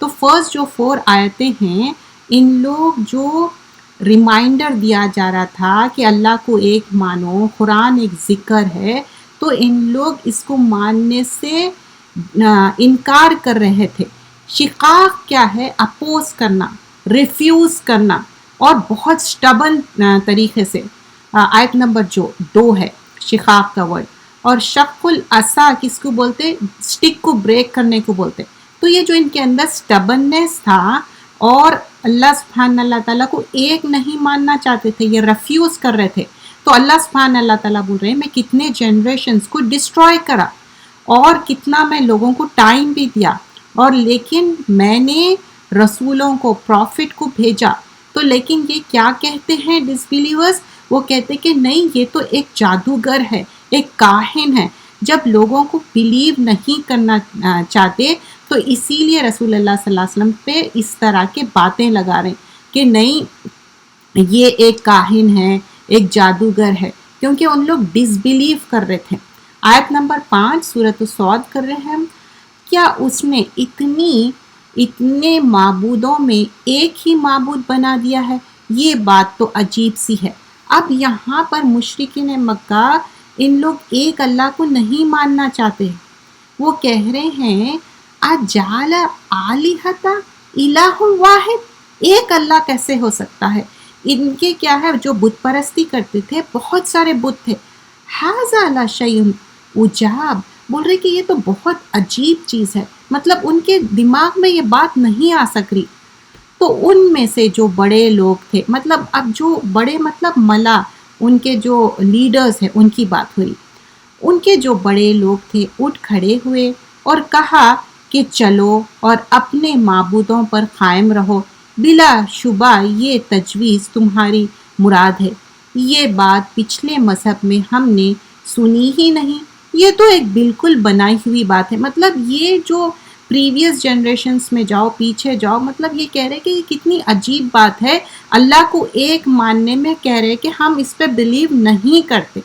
تو فرسٹ جو 4 آیتیں ہیں ان لوگ جو ریمائنڈر دیا جا رہا تھا کہ اللہ کو ایک مانو، قرآن ایک ذکر ہے، تو ان لوگ اس کو ماننے سے انکار کر رہے تھے۔ شقاق کیا ہے؟ اپوز کرنا، ریفیوز کرنا، اور بہت سٹبن طریقے سے۔ آیت نمبر جو 2 ہے شقاق کا ورڈ، اور شق العصا کس کو بولتے؟ سٹک کو بریک کرنے کو بولتے۔ تو یہ جو ان کے اندر سٹبننس تھا اور اللہ سبحانہ اللہ تعالیٰ کو ایک نہیں ماننا چاہتے تھے، یہ ریفیوز کر رہے تھے، تو اللہ سبحانہ اللہ تعالیٰ بول رہے ہیں میں کتنے جنریشنز کو ڈسٹروائے کرا اور کتنا میں لوگوں کو ٹائم بھی دیا، اور لیکن میں نے رسولوں کو، پروفٹ کو بھیجا، تو لیکن یہ کیا کہتے ہیں ڈس بلیورز؟ وہ کہتے کہ نہیں، یہ تو ایک جادوگر ہے، ایک کاہن ہے۔ جب لوگوں کو بلیو نہیں کرنا چاہتے تو اسی لیے رسول اللہ صلی اللہ علیہ وسلم پہ اس طرح کے باتیں لگا رہے ہیں کہ نہیں یہ ایک کاہن ہے، ایک جادوگر ہے، کیونکہ ان لوگ ڈس بلیو کر رہے تھے۔ آیت نمبر 5 سورۃ الصاد کر رہے ہیں، کیا اس نے اتنے معبودوں میں ایک ہی معبود بنا دیا ہے؟ یہ بات تو عجیب سی ہے۔ اب یہاں پر مشرکین مکہ ان لوگ ایک اللہ کو نہیں ماننا چاہتے، وہ کہہ رہے ہیں اجعل آلہۃ الہ واحد، ایک اللہ کیسے ہو سکتا ہے؟ ان کے کیا ہے، جو بت پرستی کرتے تھے، بہت سارے بت تھے۔ ھذا لشیء عجاب، بول رہے کہ یہ تو بہت عجیب چیز ہے، مطلب ان کے دماغ میں یہ بات نہیں آ سک رہی۔ تو ان میں سے جو بڑے لوگ تھے، مطلب اب جو بڑے مطلب ملا، ان کے جو لیڈرز ہیں ان کی بات ہوئی، ان کے جو بڑے لوگ تھے اٹھ کھڑے ہوئے اور کہا کہ چلو اور اپنے معبودوں پر قائم رہو، بلا شبہ یہ تجویز تمہاری مراد ہے، یہ بات پچھلے مذہب میں ہم نے سنی ہی نہیں، یہ تو ایک بالکل بنائی ہوئی بات ہے۔ مطلب یہ جو پریویس جنریشنز میں جاؤ، پیچھے جاؤ، مطلب یہ کہہ رہے کہ یہ کتنی عجیب بات ہے، اللہ کو ایک ماننے میں کہہ رہے کہ ہم اس پہ بلیو نہیں کرتے۔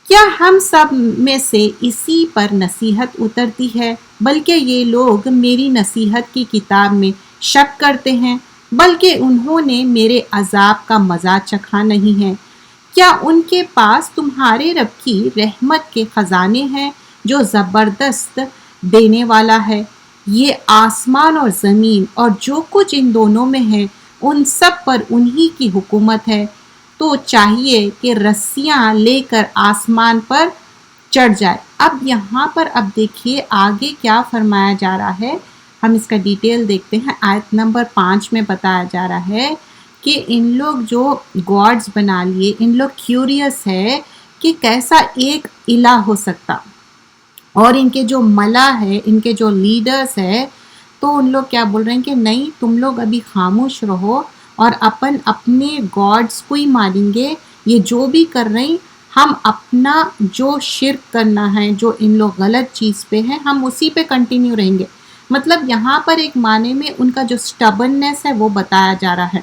کیا ہم سب میں سے اسی پر نصیحت اترتی ہے؟ بلکہ یہ لوگ میری نصیحت کی کتاب میں شک کرتے ہیں، بلکہ انہوں نے میرے عذاب کا مزہ چکھا نہیں ہے۔ کیا ان کے پاس تمہارے رب کی رحمت کے خزانے ہیں جو زبردست دینے والا ہے؟ یہ آسمان اور زمین اور جو کچھ ان دونوں میں ہے، ان سب پر انہی کی حکومت ہے، تو چاہیے کہ رسیاں لے کر آسمان پر چڑھ جائے۔ اب یہاں پر اب دیکھیے آگے کیا فرمایا جا رہا ہے، ہم اس کا ڈیٹیل دیکھتے ہیں۔ آیت نمبر 5 میں بتایا جا رہا ہے کہ ان لوگ جو گاڈز بنا لیے، ان لوگ کیوریس ہے کہ کیسا ایک الہ ہو سکتا، اور ان کے جو ملا ہے، ان کے جو لیڈرز ہے، تو ان لوگ کیا بول رہے ہیں کہ نہیں، تم لوگ ابھی خاموش رہو اور اپنے گاڈز کو ہی مانیں گے، یہ جو بھی کر رہے ہیں، ہم اپنا جو شرک کرنا ہے، جو ان لوگ غلط چیز پہ ہیں، ہم اسی پہ کنٹینیو رہیں گے۔ مطلب یہاں پر ایک معنی میں ان کا جو سٹبننس ہے وہ بتایا جا رہا ہے،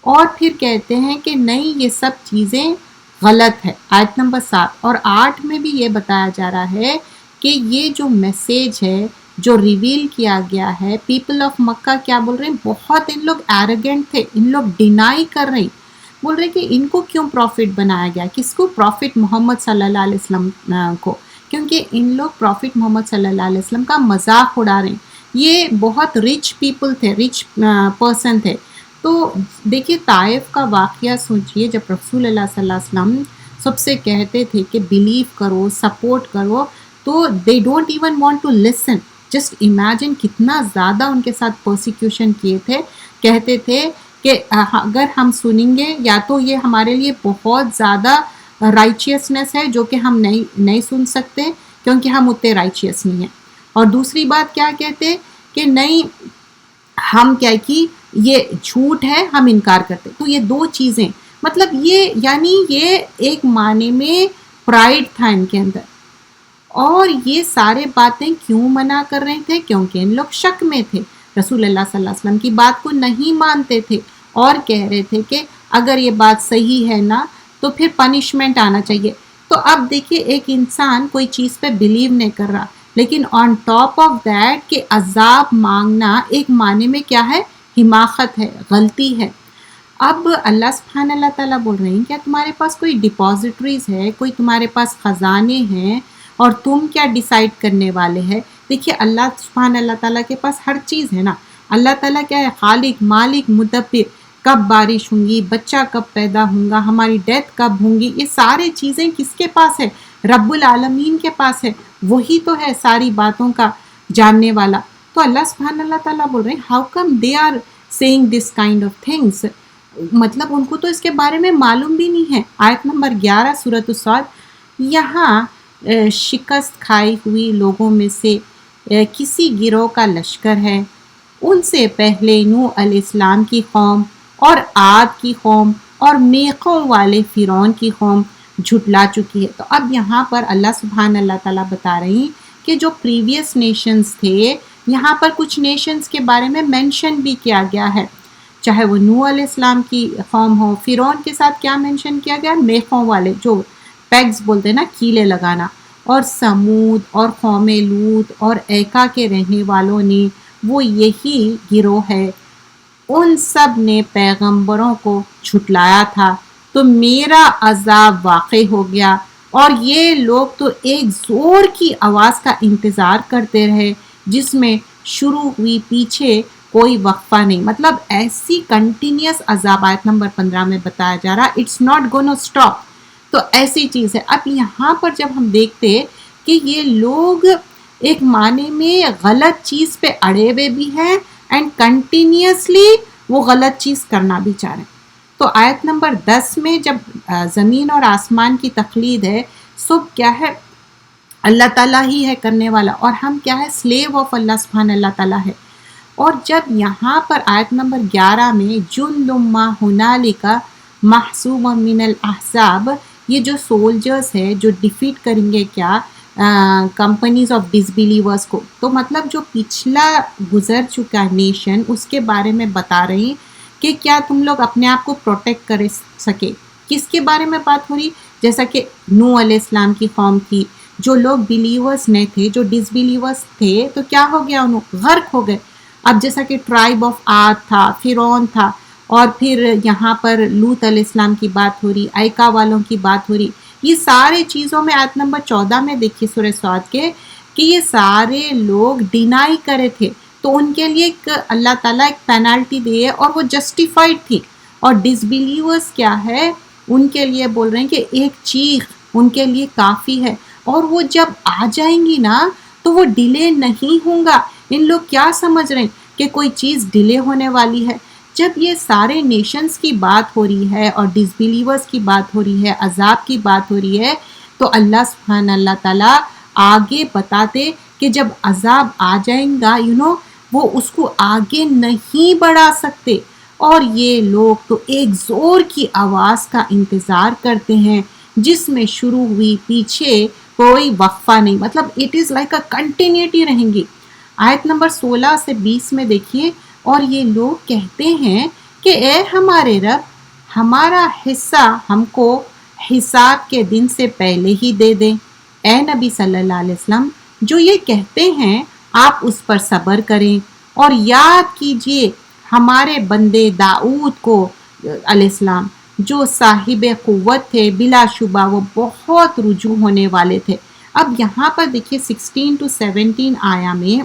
اور پھر کہتے ہیں کہ نہیں، یہ سب چیزیں غلط ہے۔ آیت نمبر 7 اور 8 میں بھی یہ بتایا جا رہا ہے کہ یہ جو میسیج ہے جو ریویل کیا گیا ہے، پیپل آف مکہ کیا بول رہے ہیں، بہت ان لوگ ایروگنٹ تھے، ان لوگ ڈینائی کر رہے ہیں، بول رہے کہ ان کو کیوں پروفٹ بنایا گیا، کس کو؟ پروفٹ محمد صلی اللہ علیہ وسلم کو، کیونکہ ان لوگ پروفٹ محمد صلی اللہ علیہ وسلم کا مذاق اڑا رہے ہیں۔ یہ بہت رچ پیپل تھے، رچ پرسن تھے۔ تو دیکھیے طائف کا واقعہ سوچئے، جب رسول اللہ صلی اللہ علیہ وسلم سب سے کہتے تھے کہ بلیو کرو، سپورٹ کرو، تو they don't even want to listen. Just imagine کتنا زیادہ ان کے ساتھ پرسیکیوشن کیے تھے، کہتے تھے کہ اگر ہم سنیں گے یا تو یہ ہمارے لیے بہت زیادہ رائچیسنس ہے جو کہ ہم نہیں سن سکتے کیونکہ ہم اتنے رائچیس نہیں ہیں، اور دوسری بات کیا کہتے کہ نہیں، ہم کیا کی یہ جھوٹ ہے، ہم انکار کرتے۔ تو یہ دو چیزیں، مطلب یہ یعنی یہ ایک معنی میں پرائڈ تھا ان کے اندر، اور یہ سارے باتیں کیوں منع کر رہے تھے؟ کیونکہ ان لوگ شک میں تھے، رسول اللہ صلی اللہ علیہ وسلم کی بات کو نہیں مانتے تھے، اور کہہ رہے تھے کہ اگر یہ بات صحیح ہے نا تو پھر پنشمنٹ آنا چاہیے۔ تو اب دیکھیے ایک انسان کوئی چیز پہ بلیو نہیں کر رہا، لیکن آن ٹاپ آف دیٹ کہ عذاب مانگنا ایک معنی میں کیا ہے؟ حماقت ہے، غلطی ہے۔ اب اللہ سبحانہ اللہ تعالیٰ بول رہے ہیں کیا تمہارے پاس کوئی ڈپازٹریز ہے، کوئی تمہارے پاس خزانے ہیں اور تم کیا ڈیسائیڈ کرنے والے ہیں؟ دیکھیے اللہ سبحانہ اللہ تعالیٰ کے پاس ہر چیز ہے نا۔ اللہ تعالیٰ کیا ہے؟ خالق، مالک، مدبر، کب بارش ہوں گی، بچہ کب پیدا ہوں گا، ہماری ڈیتھ کب ہوں گی، یہ سارے چیزیں کس کے پاس ہے؟ رب العالمین کے پاس ہے، وہی تو ہے ساری باتوں کا جاننے والا۔ تو اللہ سبحانہ اللہ تعالیٰ بول رہے ہیں how come they are seeing this kind of things, مطلب ان کو تو اس کے بارے میں معلوم بھی نہیں ہے۔ آیت نمبر 11 سورۃ الصاد، یہاں شکست کھائی ہوئی لوگوں میں سے کسی گروہ کا لشکر ہے، ان سے پہلے نوح علیہ السلام کی قوم اور عاد کی قوم اور میقوں والے فرعون کی قوم جھٹلا چکی ہے۔ تو اب یہاں پر اللہ سبحانہ اللہ تعالیٰ بتا رہے ہیں کہ جو پریویس نیشنز تھے، یہاں پر کچھ نیشنز کے بارے میں مینشن بھی کیا گیا ہے، چاہے وہ نوح علیہ السلام کی قوم ہو۔ فرعون کے ساتھ کیا مینشن کیا گیا؟ میخوں والے، جو پیگز بولتے ہیں نا، کیلے لگانا، اور سمود اور قوم لوط اور ایکا کے رہنے والوں نے، وہ یہی گروہ ہے، ان سب نے پیغمبروں کو جھٹلایا تھا تو میرا عذاب واقع ہو گیا، اور یہ لوگ تو ایک زور کی آواز کا انتظار کرتے رہے جس میں شروع ہوئی پیچھے کوئی وقفہ نہیں۔ مطلب ایسی کنٹینیوس عذاب آیت نمبر 15 میں بتایا جا رہا، اٹس ناٹ گونا اسٹاپ۔ تو ایسی چیز ہے۔ اب یہاں پر جب ہم دیکھتے کہ یہ لوگ ایک معنی میں غلط چیز پہ اڑے ہوئے بھی ہیں اینڈ کنٹینیوسلی وہ غلط چیز کرنا بھی چاہ رہے ہیں۔ تو آیت نمبر 10 میں جب زمین اور آسمان کی تخلید ہے، سب کیا ہے؟ اللہ تعالیٰ ہی ہے کرنے والا، اور ہم کیا ہے؟ سلیو آف اللہ سبحانہ اللہ تعالیٰ ہے۔ اور جب یہاں پر آیت نمبر 11 میں جند ما ہنالک محسوب من الاحزاب، یہ جو سولجرز ہے جو ڈیفیٹ کریں گے کیا کمپنیز آف ڈس بلیورز کو، تو مطلب جو پچھلا گزر چکا نیشن، اس کے بارے میں بتا رہے ہیں کہ کیا تم لوگ اپنے آپ کو پروٹیکٹ کر سکے۔ کس کے بارے میں بات ہو رہی؟ جیسا کہ نوح علیہ السلام کی قوم تھی، جو لوگ بلیورز نہیں تھے، جو ڈس بلیورز تھے، تو کیا ہو گیا؟ انہوں غرق ہو گئے۔ اب جیسا کہ ٹرائب آف عاد تھا، فرعون تھا، اور پھر یہاں پر لوط علیہ السلام کی بات ہو رہی، ایکا والوں کی بات ہو رہی، یہ سارے چیزوں میں آیت نمبر 14 میں دیکھیے سورہ صاد کے کہ یہ سارے لوگ ڈینائی کرے تھے، تو ان کے لیے ایک اللہ تعالیٰ ایک پینالٹی دے اور وہ جسٹیفائڈ تھی۔ اور ڈس بلیورز کیا ہے؟ ان کے لیے بول رہے ہیں کہ ایک چیخ ان کے لیے کافی ہے، اور وہ جب آ جائیں گی نا تو وہ ڈیلے نہیں ہوں گا۔ ان لوگ کیا سمجھ رہے ہیں کہ کوئی چیز ڈیلے ہونے والی ہے؟ جب یہ سارے نیشنز کی بات ہو رہی ہے اور ڈس بلیورز کی بات ہو رہی ہے، عذاب کی بات ہو رہی ہے، تو اللہ سبحانہ اللہ تعالیٰ آگے بتاتے کہ جب عذاب آ جائیں گا وہ اس کو آگے نہیں بڑھا سکتے، اور یہ لوگ تو ایک زور کی آواز کا انتظار کرتے ہیں جس میں شروع ہوئی پیچھے کوئی وقفہ نہیں۔ مطلب it is like a continuity رہیں گی۔ آیت نمبر 16 سے 20 میں دیکھیے، اور یہ لوگ کہتے ہیں کہ اے ہمارے رب، ہمارا حصہ ہم کو حساب کے دن سے پہلے ہی دے دیں۔ اے نبی صلی اللہ علیہ وسلم، جو یہ کہتے ہیں آپ اس پر صبر کریں، اور یاد کیجئے ہمارے بندے داؤد کو علیہ السلام، جو صاحب قوت تھے، بلا شبہ وہ بہت رجوع ہونے والے تھے۔ اب یہاں پر دیکھیے 16 to 17 آیا میں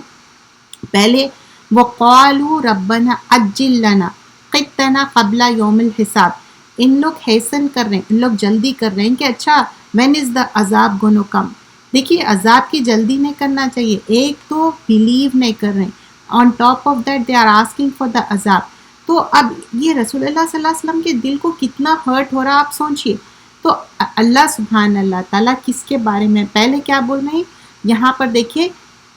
پہلے وَقَالُوا رَبَّنَا عَجِّل لَنَا قِطَّنَا قَبْلَ يَوْمِ الْحِسَابِ، ان لوگ حیثن کر رہے ہیں، ان لوگ جلدی کر رہے ہیں کہ اچھا when is the عذاب gonna come۔ دیکھیے عذاب کی جلدی نہیں کرنا چاہیے، ایک تو بلیو نہیں کر رہے ہیں، on top of that they are asking for the عذاب۔ تو اب یہ رسول اللہ صلی اللہ علیہ وسلم کے دل کو کتنا ہرٹ ہو رہا آپ سوچئے۔ تو اللہ سبحانہ اللہ تعالیٰ کس کے بارے میں پہلے کیا بول رہے ہیں یہاں پر دیکھیے،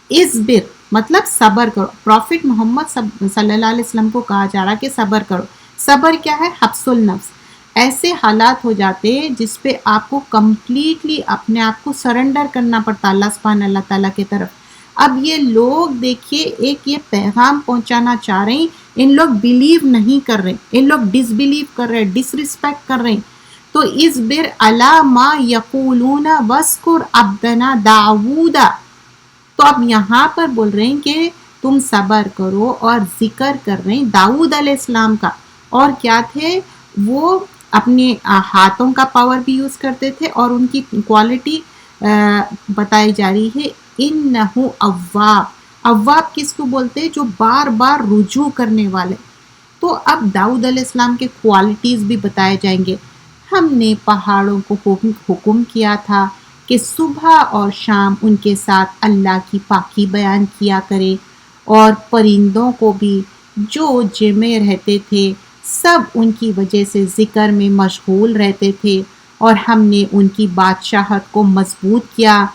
اصبر مطلب صبر کرو۔ پروفٹ محمد صلی اللہ علیہ وسلم کو کہا جا رہا کہ صبر کرو۔ صبر کیا ہے؟ حبس النفس۔ ایسے حالات ہو جاتے جس پہ آپ کو کمپلیٹلی اپنے آپ کو سرنڈر کرنا پڑتا اللہ سبحانہ اللہ تعالیٰ کی طرف۔ اب یہ لوگ دیکھیے ایک یہ پیغام پہنچانا چاہ رہے ہیں، ان لوگ بلیو نہیں کر رہے، ان لوگ ڈس بلیو کر رہے، ڈس رسپیکٹ کر رہے ہیں۔ تو اصبر علی ما یقولون واذکر عبدنا داؤد، تو اب یہاں پر بول رہے ہیں کہ تم صبر کرو، اور ذکر کر رہے ہیں داؤد علیہ السلام کا. اور کیا تھے وہ اپنے ہاتھوں کا پاور بھی یوز کرتے تھے، اور ان کی کوالٹی بتائی جا رہی ہے انہو اواب. اواب کس کو بولتے ہیں؟ جو بار بار رجوع کرنے والے. تو اب داؤد علیہ السلام کے کوالٹیز بھی بتائے جائیں گے. ہم نے پہاڑوں کو حکم کیا تھا کہ صبح اور شام ان کے ساتھ اللہ کی پاکی بیان کیا کرے، اور پرندوں کو بھی جو جمے رہتے تھے سب ان کی وجہ سے ذکر میں مشغول رہتے تھے، اور ہم نے ان کی بادشاہت کو مضبوط کیا،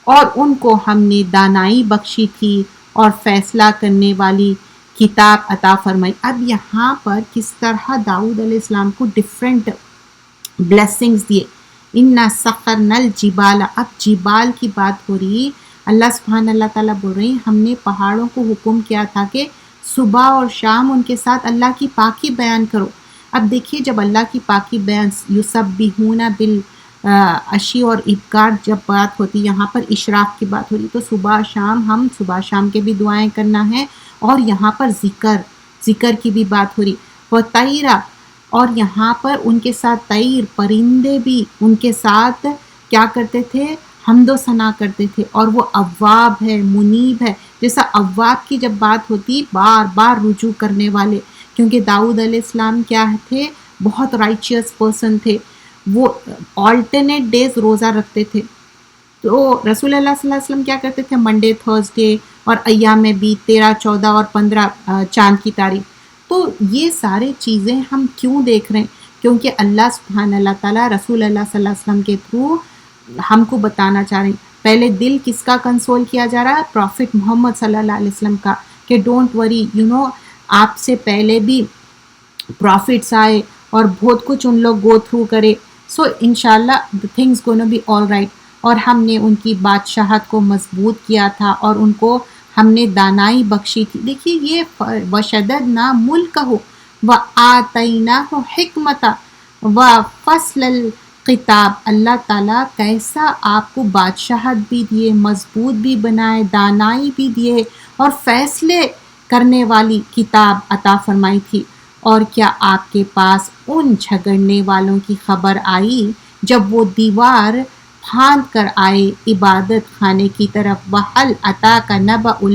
اور ان کو ہم نے دانائی بخشی تھی اور فیصلہ کرنے والی کتاب عطا فرمائی. اب یہاں پر کس طرح داؤد علیہ السلام کو ڈفرینٹ بلیسنگز دیے. اِنَّا سَخَّرْنَا الْجِبَالَ. اب جبال کی بات ہو رہی. اللہ سبحانہ اللہ تعالیٰ بول رہے ہیں ہم نے پہاڑوں کو حکم کیا تھا کہ صبح اور شام ان کے ساتھ اللہ کی پاکی بیان کرو. اب دیکھیے جب اللہ کی پاکی بیان یسبحون بالعشی اور ابکار جب بات ہوتی، یہاں پر اشراق کی بات ہو رہی، تو صبح شام ہم صبح شام کے بھی دعائیں کرنا ہے، اور یہاں پر ذکر کی بھی بات ہو رہی. وہ طیرہ، اور یہاں پر ان کے ساتھ طیر پرندے بھی ان کے ساتھ کیا کرتے تھے؟ حمد و ثنا کرتے تھے. اور وہ اواب ہے، منیب ہے. جیسا اواب کی جب بات ہوتی بار بار رجوع کرنے والے، کیونکہ داؤد علیہ السلام کیا تھے؟ بہت رائچیس پرسن تھے. وہ آلٹرنیٹ ڈیز روزہ رکھتے تھے. تو رسول اللہ صلی اللہ علیہ وسلم کیا کرتے تھے؟ منڈے، تھرسڈے اور ایام میں بھی 13، 14 اور 15 چاند کی تاریخ. تو یہ سارے چیزیں ہم کیوں دیکھ رہے ہیں؟ کیونکہ اللہ سبحانہ اللہ تعالیٰ رسول اللہ صلی اللہ علیہ وسلم کے تھرو ہم کو بتانا چاہ رہے ہیں. پہلے دل کس کا کنسول کیا جا رہا ہے؟ پروفٹ محمد صلی اللہ علیہ وسلم کا، کہ ڈونٹ وری، آپ سے پہلے بھی پروفٹس آئے اور بہت کچھ ان لوگ گو تھرو کرے. سو انشاءاللہ the things gonna be all right. اور ہم نے ان کی بادشاہت کو مضبوط کیا تھا، اور ان کو ہم نے دانائی بخشی تھی. دیکھیے یہ وشددنا ملکہ وآتیناہ حکمت وفصل الخطاب. اللہ تعالیٰ کیسا آپ کو بادشاہت بھی دیے، مضبوط بھی بنائے، دانائی بھی دیے، اور فیصلے کرنے والی کتاب عطا فرمائی تھی. اور کیا آپ کے پاس ان جھگڑنے والوں کی خبر آئی جب وہ دیوار پھاند کر آئے عبادت خانے کی طرف؟ وَحَلْ أَتَاكَ نَبَأُ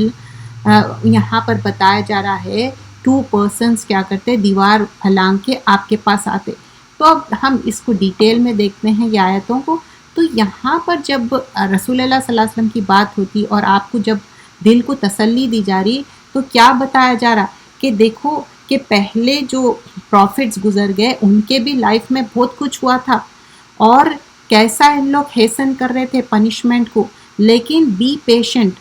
یہاں پر بتایا جا رہا ہے 2 persons کیا کرتے؟ دیوار پھلانگ کے آپ کے پاس آتے. تو اب ہم اس کو ڈیٹیل میں دیکھتے ہیں یہ آیتوں کو. تو یہاں پر جب رسول اللہ صلی اللہ علیہ وسلم کی بات ہوتی اور آپ کو جب دل کو تسلی دی جا رہی، تو کیا بتایا جا رہا کہ دیکھو کہ پہلے جو پروفٹس گزر گئے ان کے بھی لائف میں بہت کچھ ہوا تھا، اور کیسا ان لوگ حسن کر رہے تھے پنشمنٹ کو. لیکن بی پیشنٹ،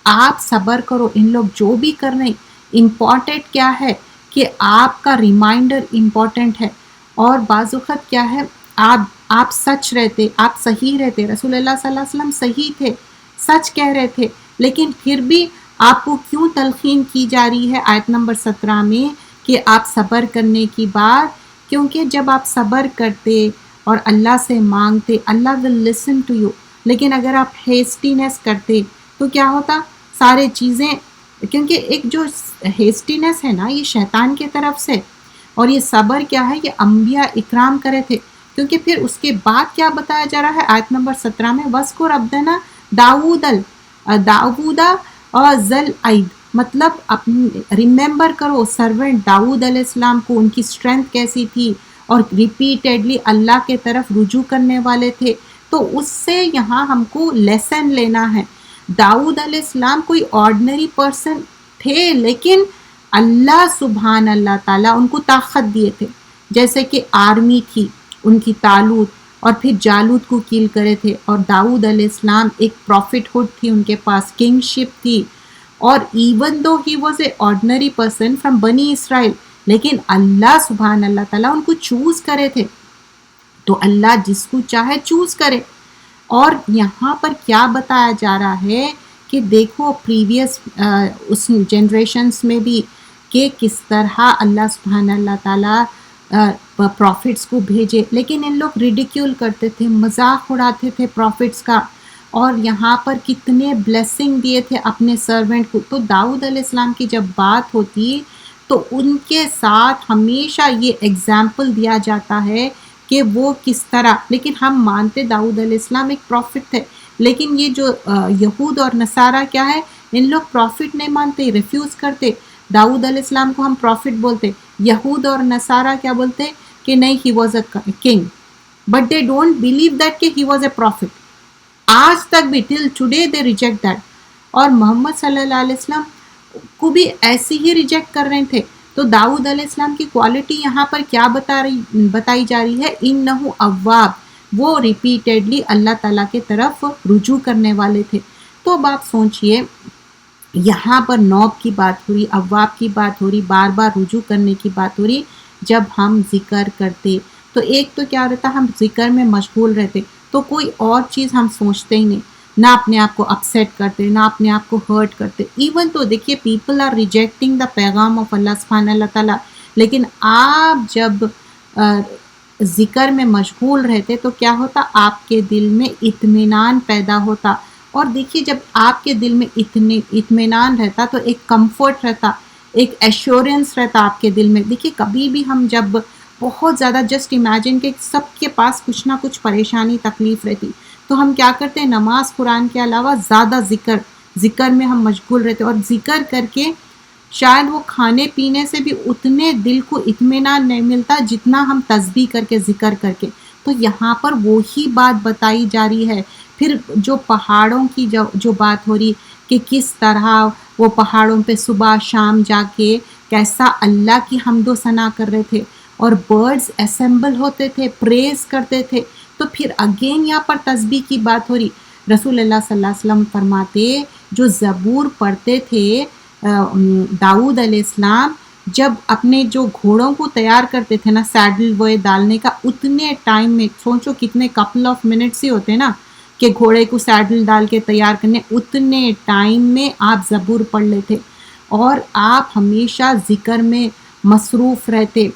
آپ صبر کرو. ان لوگ جو بھی کر رہے ہیں امپورٹنٹ کیا ہے کہ آپ کا ریمائنڈر امپورٹنٹ ہے. اور بعض وقت کیا ہے آپ سچ رہتے، آپ صحیح رہتے. رسول اللہ صلی اللہ علیہ وسلم صحیح تھے، سچ کہہ رہے تھے، لیکن پھر بھی آپ کو کیوں تلقین کی جا رہی ہے آیت نمبر 17 میں کہ آپ صبر کرنے کی بات؟ کیونکہ جب آپ صبر کرتے اور اللہ سے مانگتے، اللہ will listen to you. لیکن اگر آپ ہیسٹینس کرتے تو کیا ہوتا؟ سارے چیزیں، کیونکہ ایک جو ہیسٹینس ہے نا یہ شیطان کی طرف سے، اور یہ صبر کیا ہے؟ یہ انبیاء اکرام کرے تھے. کیونکہ پھر اس کے بعد کیا بتایا جا رہا ہے آیت نمبر 17 میں؟ وَاذْكُرْ عَبْدَنَا داؤد اور ذل عید، مطلب ریممبر کرو سرونٹ داؤد علیہ السلام کو، ان کی اسٹرینتھ کیسی تھی، اور ریپیٹیڈلی اللہ کے طرف رجوع کرنے والے تھے. تو اس سے یہاں ہم کو لیسن لینا ہے. داؤد علیہ السلام کوئی آرڈنری پرسن تھے، لیکن اللہ سبحان اللہ تعالیٰ ان کو طاقت دیے تھے. جیسے کہ آرمی تھی ان کی طالوت، اور پھر جالوت کو کل کرے تھے. اور داؤد علیہ السلام ایک پروفٹ ہوڈ تھی ان کے پاس، کنگ شپ تھی. اور even though he was a ordinary person from بنی اسرائیل، لیکن اللہ سبحان اللہ تعالیٰ ان کو چوز کرے تھے. تو اللہ جس کو چاہے چوز کرے. اور یہاں پر کیا بتایا جا رہا ہے کہ دیکھو پریویس اس جنریشنز میں بھی کہ کس طرح اللہ سبحانہ اللہ تعالیٰ پروفٹس کو بھیجے، لیکن ان لوگ ریڈیکیول کرتے تھے، مذاق اڑاتے تھے پروفٹس کا. اور یہاں پر کتنے بلیسنگ دیے تھے اپنے سرونٹ کو. تو داؤد علیہ السلام کی جب بات ہوتی تو ان کے ساتھ ہمیشہ یہ ایگزامپل دیا جاتا ہے کہ وہ کس طرح. لیکن ہم مانتے داؤد علیہ السلام ایک پروفٹ تھے، لیکن یہ جو یہود اور نصارہ کیا ہے، ان لوگ پروفٹ نہیں مانتے، ریفیوز کرتے. داؤد علیہ السلام کو ہم پروفٹ بولتے، یہود اور نصارہ کیا بولتے کہ نہیں، he was a king, but they don't believe that کہ ہی واز اے پروفٹ. آج تک بھی ٹل ٹوڈے دے ریجیکٹ دیٹ. اور محمد صلی اللہ علیہ وسلم کو بھی ایسے ہی ریجیکٹ کر رہے تھے. تو داؤد علیہ السلام کی کوالٹی یہاں پر کیا بتائی جا رہی ہے، انہو اواب، وہ ریپیٹیڈلی اللہ تعالیٰ کے طرف رجوع کرنے والے تھے. تو اب آپ سوچئے یہاں پر نوب کی بات ہو رہی، اواب کی بات ہو رہی، بار بار رجوع کرنے کی بات ہو رہی. جب ہم ذکر کرتے تو ایک تو کیا رہتا، ہم ذکر میں مشغول رہتے تو کوئی اور چیز ہم سوچتے ہی نہیں، نہ اپنے آپ کو اپسیٹ کرتے، نہ اپنے آپ کو ہرٹ کرتے. ایون تو دیکھیے پیپل آر ریجیکٹنگ دا پیغام آف اللہ سبحانہ اللہ تعالیٰ، لیکن آپ جب ذکر میں مشغول رہتے تو کیا ہوتا، آپ کے دل میں اطمینان پیدا ہوتا. اور دیکھیے جب آپ کے دل میں اطمینان رہتا تو ایک کمفرٹ رہتا، ایک ایشورنس رہتا آپ کے دل میں. دیکھیے کبھی بھی ہم جب بہت زیادہ، جسٹ امیجن کہ سب کے پاس کچھ نہ کچھ پریشانی تکلیف رہتی، تو ہم کیا کرتے ہیں، نماز قرآن کے علاوہ زیادہ ذکر میں ہم مشغول رہتے، اور ذکر کر کے شاید وہ کھانے پینے سے بھی اتنے دل کو اطمینان نہیں ملتا جتنا ہم تسبیح کر کے ذکر کر کے. تو یہاں پر وہی بات بتائی جا رہی ہے. پھر جو پہاڑوں کی جو بات ہو رہی کہ کس طرح وہ پہاڑوں پہ صبح شام جا کے کیسا اللہ کی حمد و ثنا کر رہے تھے، اور برڈز اسمبل ہوتے تھے، پریز کرتے تھے. تو پھر اگین یہاں پر تسبیح کی بات ہو رہی. رسول اللہ صلی اللہ علیہ وسلم فرماتے جو زبور پڑھتے تھے داؤد علیہ السلام، جب اپنے جو گھوڑوں کو تیار کرتے تھے نا، سیڈل وہ ڈالنے کا، اتنے ٹائم میں سوچو کتنے کپل آف منٹس ہی ہوتے نا کہ گھوڑے کو سیڈل ڈال کے تیار کرنے، اتنے ٹائم میں آپ زبور پڑھ لیتے، اور آپ ہمیشہ ذکر میں مصروف رہتے،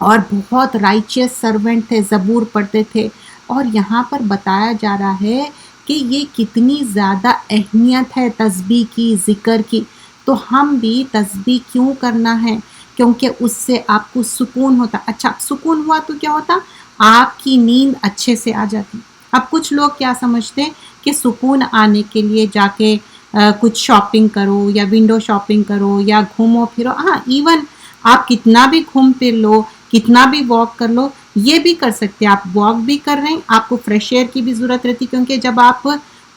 اور بہت رائچیس سرونٹ تھے، زبور پڑھتے تھے. اور یہاں پر بتایا جا رہا ہے کہ یہ کتنی زیادہ اہمیت ہے تسبیح کی، ذکر کی. تو ہم بھی تسبیح کیوں کرنا ہے، کیونکہ اس سے آپ کو سکون ہوتا. اچھا سکون ہوا تو کیا ہوتا، آپ کی نیند اچھے سے آ جاتی. اب کچھ لوگ کیا سمجھتے ہیں کہ سکون آنے کے لیے جا کے کچھ شاپنگ کرو، یا ونڈو شاپنگ کرو، یا گھومو پھرو. ہاں ایون آپ کتنا بھی گھوم پھر لو، کتنا بھی واک کر لو، یہ بھی کر سکتے. آپ واک بھی کر رہے ہیں، آپ کو فریش ایئر کی بھی ضرورت رہتی، کیونکہ جب آپ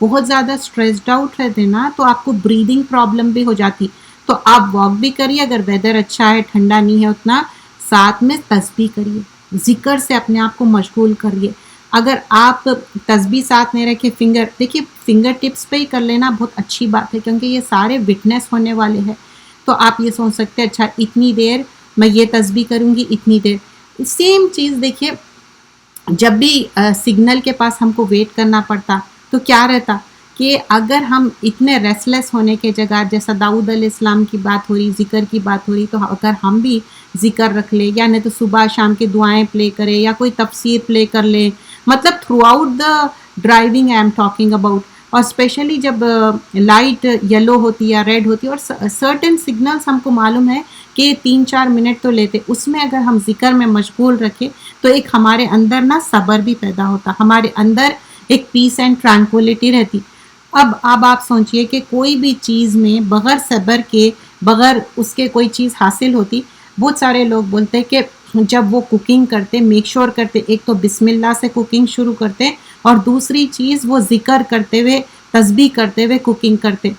بہت زیادہ اسٹریسڈ آؤٹ رہتے نا تو آپ کو بریدنگ پرابلم بھی ہو جاتی. تو آپ واک بھی کریے، اگر ویدر اچھا ہے، ٹھنڈا نہیں ہے اتنا، ساتھ میں تسبیح کریے، ذکر سے اپنے آپ کو مشغول کریے. اگر آپ تسبیح ساتھ نہیں رکھے، دیکھیے فنگر ٹپس پہ ہی کر لینا بہت اچھی بات ہے، کیونکہ یہ سارے وٹنس ہونے والے ہیں. تو آپ یہ سوچ سکتے ہیں اچھا اتنی دیر میں یہ تسبیح کروں گی، اتنی دیر. سیم چیز دیکھیے جب بھی سگنل کے پاس ہم کو ویٹ کرنا پڑتا تو کیا رہتا کہ اگر ہم اتنے ریسلیس ہونے کے جگہ، جیسا داؤد علیہ السلام کی بات ہو رہی، ذکر کی بات ہو رہی، تو اگر ہم بھی ذکر رکھ لیں، یا نہیں تو صبح شام کی دعائیں پلے کریں، یا کوئی تفسیر پلے کر لیں، مطلب through out the driving I am talking about. اور اسپیشلی جب لائٹ یلو ہوتی یا ریڈ ہوتی، اور سرٹن سگنلز ہم کو معلوم ہے کہ 3-4 منٹ تو لیتے، اس میں اگر ہم ذکر میں مشغول رکھیں تو ایک ہمارے اندر نا صبر بھی پیدا ہوتا، ہمارے اندر ایک پیس اینڈ ٹرانکولیٹی رہتی. اب آپ سوچئے کہ کوئی بھی چیز میں بغیر صبر کے، بغیر اس کے کوئی چیز حاصل ہوتی. بہت سارے لوگ بولتے کہ جب وہ کوکنگ کرتے، میک شور کرتے، ایک تو بسم اللہ سے کوکنگ شروع کرتے، اور دوسری چیز وہ ذکر کرتے ہوئے، تسبیح کرتے ہوئے کوکنگ کرتے.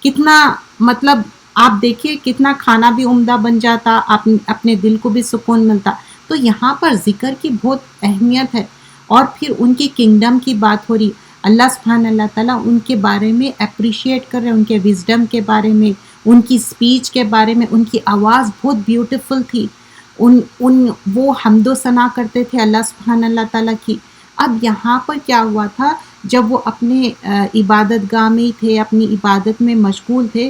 کتنا مطلب آپ دیکھیے کتنا کھانا بھی عمدہ بن جاتا، اپنے دل کو بھی سکون ملتا. تو یہاں پر ذکر کی بہت اہمیت ہے. اور پھر ان کی کنگڈم کی بات ہو رہی، اللہ سبحانہ اللہ تعالیٰ ان کے بارے میں اپریشیٹ کر رہے، ان کے وزڈم کے بارے میں، ان کی سپیچ کے بارے میں. ان کی آواز بہت بیوٹیفل تھی، وہ حمد و ثنا کرتے تھے اللہ سبحانہ اللہ تعالیٰ کی. اب یہاں پر کیا ہوا تھا، جب وہ اپنے عبادت گاہ میں تھے، اپنی عبادت میں مشغول تھے،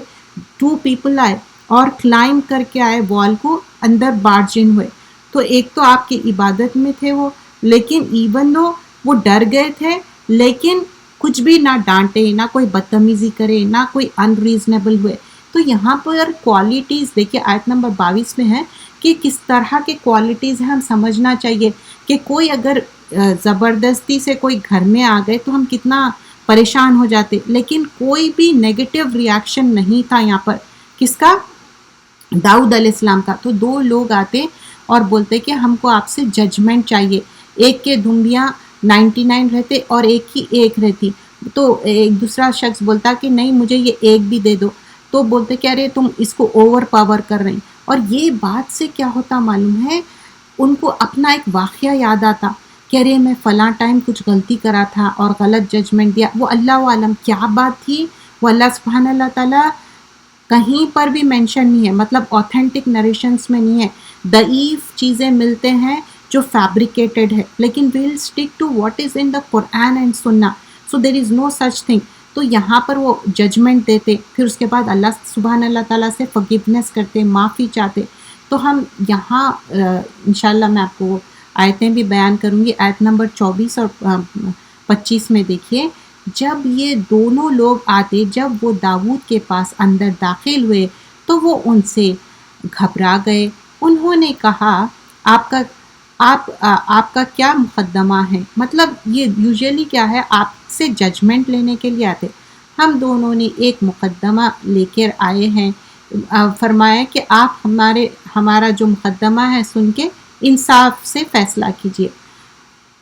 2 پیپل آئے اور کلائم کر کے آئے وال کو، اندر بارجن ہوئے. تو ایک تو آپ کی عبادت میں تھے وہ، لیکن ایون دو وہ ڈر گئے تھے، لیکن کچھ بھی نہ ڈانٹے، نہ کوئی بدتمیزی کرے، نہ کوئی انریزنیبل ہوئے. تو یہاں پر کوالٹیز دیکھیے آیت نمبر 22 میں ہے کہ کس طرح کے کوالٹیز ہیں، ہم سمجھنا چاہیے کہ کوئی اگر زبردستی سے کوئی گھر میں آ گئے تو ہم کتنا پریشان ہو جاتے، لیکن کوئی بھی نیگیٹو ریاکشن نہیں تھا یہاں پر. کس کا؟ داؤد علیہ السلام کا. تو دو لوگ آتے اور بولتے کہ ہم کو آپ سے ججمنٹ چاہیے، ایک کے دمبیاں 99 رہتے اور ایک کی ایک رہتی. تو ایک دوسرا شخص بولتا کہ نہیں مجھے یہ ایک بھی دے دو. تو بولتے کہ ارے تم اس کو اوور پاور کر رہے ہیں. اور یہ بات سے کیا ہوتا معلوم ہے، ان کو اپنا ایک واقعہ یاد آتا کہ ارے میں فلاں ٹائم کچھ غلطی کرا تھا اور غلط ججمنٹ دیا. وہ اللہ عالم کیا بات تھی، وہ اللہ سبحانہ اللہ تعالیٰ کہیں پر بھی مینشن نہیں ہے، مطلب اوتھینٹک نریشنز میں نہیں ہے. ضعیف چیزیں ملتے ہیں جو فیبریکیٹڈ ہے، لیکن well stick to what is in the Quran and Sunnah. So there is no such thing. تو یہاں پر وہ ججمنٹ دیتے، پھر اس کے بعد اللہ سبحانہ اللہ تعالیٰ سے فگیونیس کرتے، معافی چاہتے. تو ہم یہاں انشاءاللہ میں آپ کو آیتیں بھی بیان کروں گی. آیت نمبر 24 اور 25 میں دیکھیے، جب یہ دونوں لوگ آتے، جب وہ داؤد کے پاس اندر داخل ہوئے تو وہ ان سے گھبرا گئے. انہوں نے کہا آپ کا کیا مقدمہ ہے؟ مطلب یہ یوزیلی کیا ہے، آپ سے ججمنٹ لینے کے لیے آتے، ہم دونوں نے ایک مقدمہ لے کر آئے ہیں. فرمایا کہ آپ ہمارا جو مقدمہ ہے سن کے انصاف سے فیصلہ کیجیے.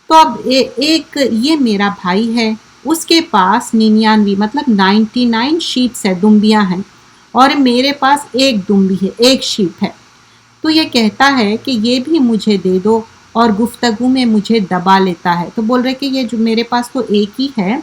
تو اب ایک یہ میرا بھائی ہے، اس کے پاس 99 مطلب 99 شیپس ہے، دمبیاں ہیں، اور میرے پاس ایک دمبی ہے، ایک شیپ ہے. تو یہ کہتا ہے کہ یہ بھی مجھے دے دو، اور گفتگو میں مجھے دبا لیتا ہے. تو بول رہے کہ یہ جو میرے پاس تو ایک ہی ہے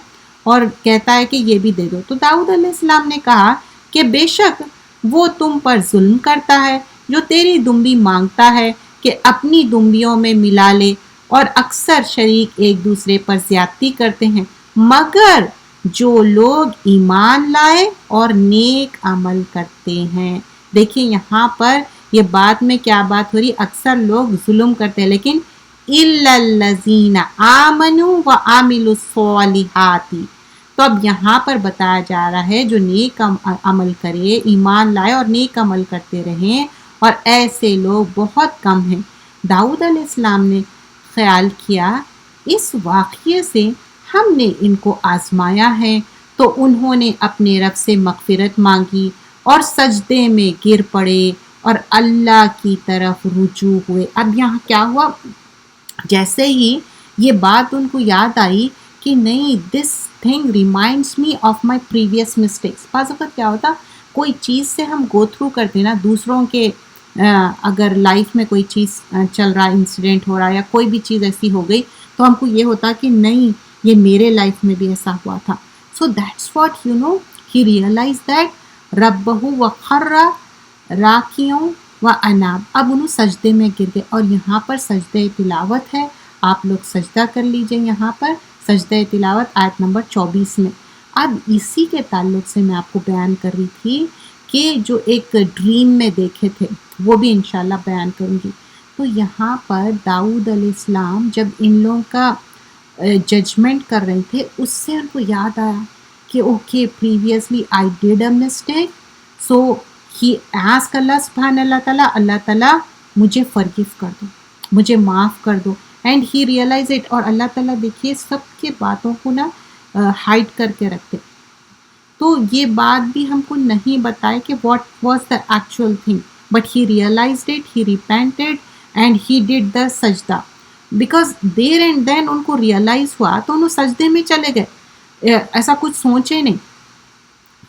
اور کہتا ہے کہ یہ بھی دے دو. تو داؤد علیہ السلام نے کہا کہ بے شک وہ تم پر ظلم کرتا ہے جو تیری دمبی مانگتا ہے کہ اپنی دمبیوں میں ملا لے، اور اکثر شریک ایک دوسرے پر زیادتی کرتے ہیں، مگر جو لوگ ایمان لائے اور نیک عمل کرتے ہیں. دیکھیں یہاں پر یہ بات میں کیا بات ہو رہی، اکثر لوگ ظلم کرتے ہیں، لیکن اِلَّا الَّذِينَ آمَنُوا وَعَمِلُوا الصَّالِحَاتِ. تو اب یہاں پر بتایا جا رہا ہے جو نیک عمل کرے، ایمان لائے اور نیک عمل کرتے رہیں، اور ایسے لوگ بہت کم ہیں. داؤد علیہ السلام نے خیال کیا اس واقعے سے ہم نے ان کو آزمایا ہے، تو انہوں نے اپنے رب سے مغفرت مانگی اور سجدے میں گر پڑے اور اللہ کی طرف رجوع ہوئے. اب یہاں کیا ہوا، جیسے ہی یہ بات ان کو یاد آئی کہ نہیں this thing reminds me of my previous mistakes. بعض وقت کیا ہوتا، کوئی چیز سے ہم گو تھرو کرتے نا، دوسروں کے اگر لائف میں کوئی چیز چل رہا، انسیڈنٹ ہو رہا یا کوئی بھی چیز ایسی ہو گئی، تو ہم کو یہ ہوتا کہ نہیں یہ میرے لائف میں بھی ایسا ہوا تھا. So that's what he realize that ربہ وخر راکیوں و اناب. اب انہوں سجدے میں گر گئے، اور یہاں پر سجدہ تلاوت ہے، آپ لوگ سجدہ کر لیجئے. یہاں پر سجدہ تلاوت آیت نمبر 24 میں. اب اسی کے تعلق سے میں آپ کو بیان کر رہی تھی کہ جو ایک ڈریم میں دیکھے تھے وہ بھی انشاءاللہ بیان کروں گی. تو یہاں پر داؤد علیہ السلام جب ان لوگوں کا ججمنٹ کر رہے تھے، اس سے ان کو یاد آیا کہ okay previously I did a mistake, so he ask اللہ سبحانہ اللہ تعالیٰ مجھے فرگیو کر دو، مجھے معاف کر دو. And he realize it. اور اللہ تعالیٰ دیکھیے سب کے باتوں کو نا ہائڈ کر کے رکھتے. تو یہ بات بھی ہم کو نہیں بتائے کہ what was the actual thing, but he realized it, he repented and he did the سجدہ. بیکاز دیر اینڈ دین ان کو ریئلائز ہوا تو انہوں سجدے میں چلے گئے، ایسا کچھ سوچے نہیں.